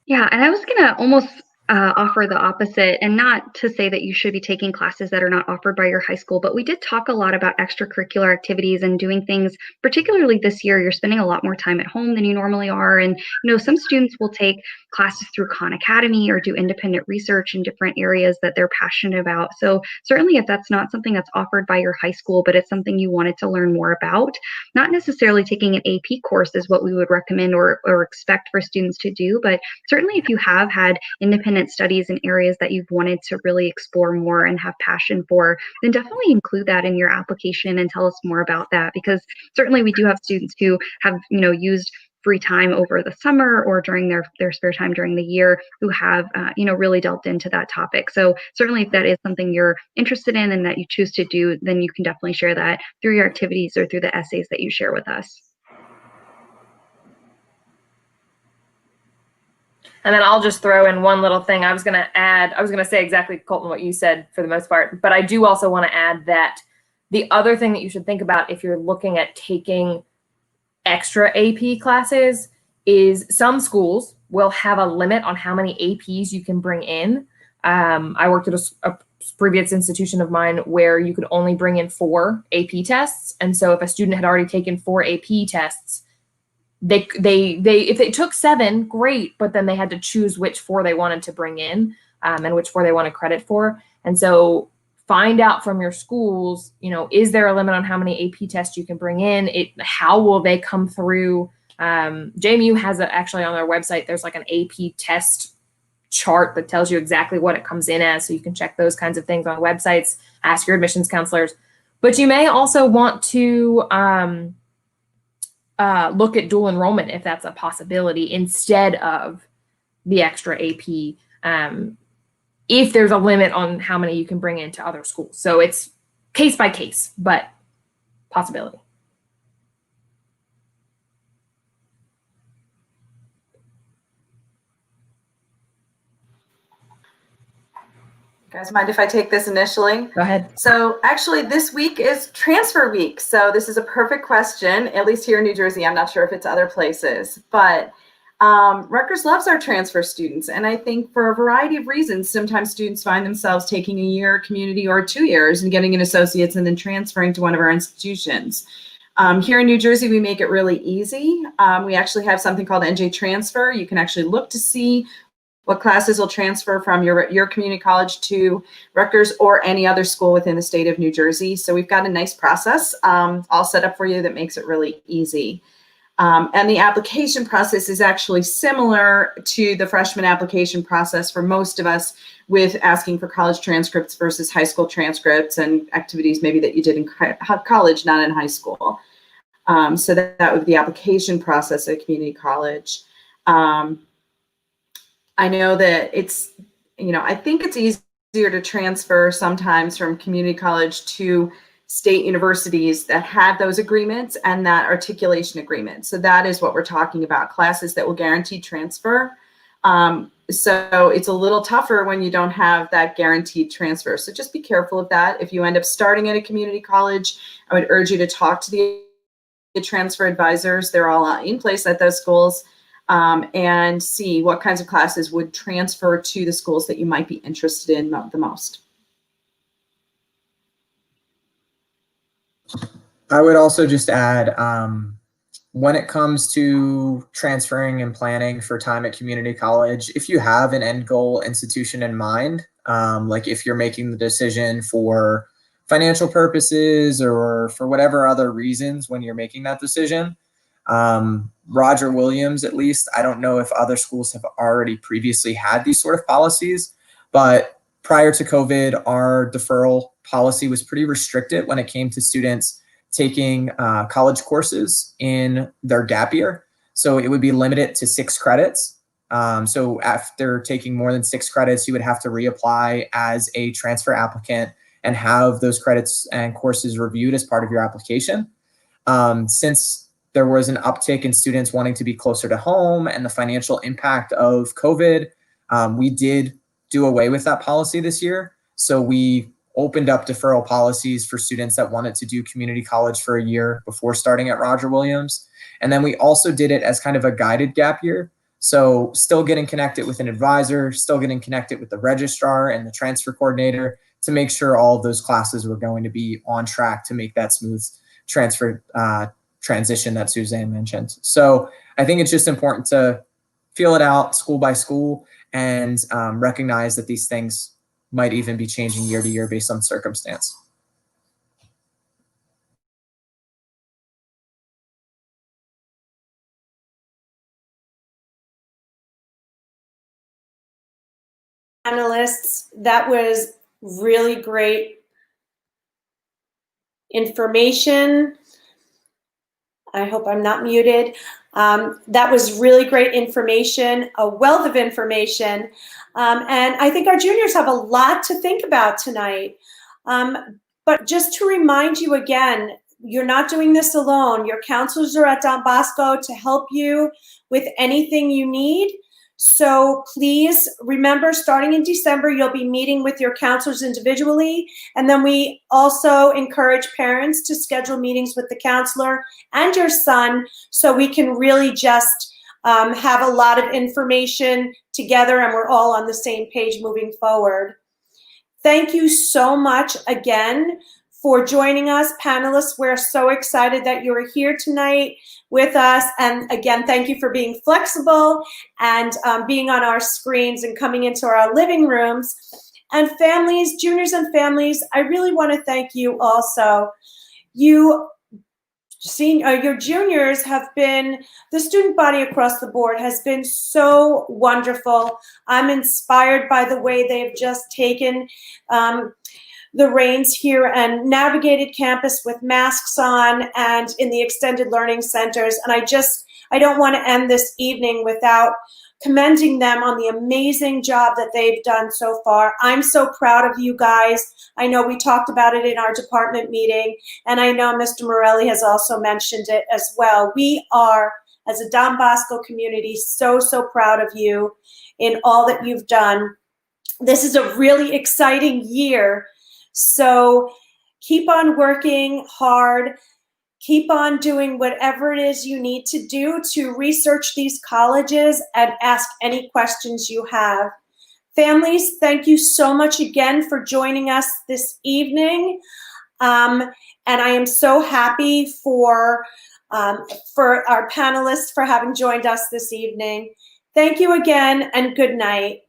Yeah, and I was going to almost offer the opposite, and not to say that you should be taking classes that are not offered by your high school, but we did talk a lot about extracurricular activities and doing things, particularly this year, you're spending a lot more time at home than you normally are. And, some students will take classes through Khan Academy or do independent research in different areas that they're passionate about. So certainly if that's not something that's offered by your high school, but it's something you wanted to learn more about, not necessarily taking an AP course is what we would recommend or expect for students to do, but certainly if you have had independent studies in areas that you've wanted to really explore more and have passion for, then definitely include that in your application and tell us more about that, because certainly we do have students who have used free time over the summer or during their spare time during the year who have really delved into that topic. So certainly if that is something you're interested in and that you choose to do, then you can definitely share that through your activities or through the essays that you share with us. And then I'll just throw in one little thing. I was going to say exactly, Colton, what you said for the most part, but I do also want to add that the other thing that you should think about if you're looking at taking extra AP classes is some schools will have a limit on how many APs you can bring in. I worked at a previous institution of mine where you could only bring in 4 AP tests. And so if a student had already taken 4 AP tests, they if they took 7, great, but then they had to choose which 4 they wanted to bring in and which 4 they wanted credit for. And so find out from your schools, is there a limit on how many AP tests you can bring in? How will they come through? JMU has actually on their website, there's like an AP test chart that tells you exactly what it comes in as. So you can check those kinds of things on websites, ask your admissions counselors. But you may also want to look at dual enrollment if that's a possibility instead of the extra AP, if there's a limit on how many you can bring into other schools. So it's case by case, but possibility. You guys mind if I take this initially? Go ahead. So actually this week is transfer week. So this is a perfect question, at least here in New Jersey. I'm not sure if it's other places, but Rutgers loves our transfer students, and I think for a variety of reasons, sometimes students find themselves taking a year community or 2 years and getting an associate's and then transferring to one of our institutions. Here in New Jersey, we make it really easy. We actually have something called NJ Transfer. You can actually look to see what classes will transfer from your community college to Rutgers or any other school within the state of New Jersey. So we've got a nice process all set up for you that makes it really easy. And the application process is actually similar to the freshman application process for most of us, with asking for college transcripts versus high school transcripts and activities maybe that you did in college, not in high school. So that would be the application process at community college. I know that it's, I think it's easier to transfer sometimes from community college to state universities that have those agreements and that articulation agreement. So that is what we're talking about, classes that will guarantee transfer. So it's a little tougher when you don't have that guaranteed transfer. So just be careful of that. If you end up starting at a community college, I would urge you to talk to the transfer advisors. They're all in place at those schools, and see what kinds of classes would transfer to the schools that you might be interested in the most. I would also just add, when it comes to transferring and planning for time at community college, if you have an end goal institution in mind, like if you're making the decision for financial purposes or for whatever other reasons when you're making that decision, Roger Williams, at least, I don't know if other schools have already previously had these sort of policies, but prior to COVID, our deferral policy was pretty restricted when it came to students taking college courses in their gap year. So it would be limited to 6 credits. So after taking more than 6 credits, you would have to reapply as a transfer applicant and have those credits and courses reviewed as part of your application. Since there was an uptick in students wanting to be closer to home and the financial impact of COVID, we did do away with that policy this year. So we opened up deferral policies for students that wanted to do community college for a year before starting at Roger Williams. And then we also did it as kind of a guided gap year. So still getting connected with an advisor, still getting connected with the registrar and the transfer coordinator to make sure all of those classes were going to be on track to make that smooth transfer transition that Suzanne mentioned. So I think it's just important to feel it out school by school and recognize that these things might even be changing year to year based on circumstance. Panelists, that was really great information. I hope I'm not muted. That was really great information, a wealth of information. And I think our juniors have a lot to think about tonight. But just to remind you again, you're not doing this alone. Your counselors are at Don Bosco to help you with anything you need. So please remember, starting in December, you'll be meeting with your counselors individually. And then we also encourage parents to schedule meetings with the counselor and your son so we can really just have a lot of information together and we're all on the same page moving forward. Thank you so much again for joining us, panelists. We're so excited that you are here tonight with us. And again, thank you for being flexible and being on our screens and coming into our living rooms. And families, juniors and families, I really want to thank you also. Your juniors have been, the student body across the board has been so wonderful. I'm inspired by the way they've just taken the reins here and navigated campus with masks on and in the extended learning centers. And I don't want to end this evening without commending them on the amazing job that they've done so far. I'm so proud of you guys. I know we talked about it in our department meeting, and I know Mr. Morelli has also mentioned it as well. We are, as a Don Bosco community, so, so proud of you in all that you've done. This is a really exciting year. So keep on working hard, Keep on doing whatever it is you need to do to research these colleges and ask any questions you have. Families, thank you so much again for joining us this evening. And I am so happy for our panelists for having joined us this evening. Thank you again, and good night.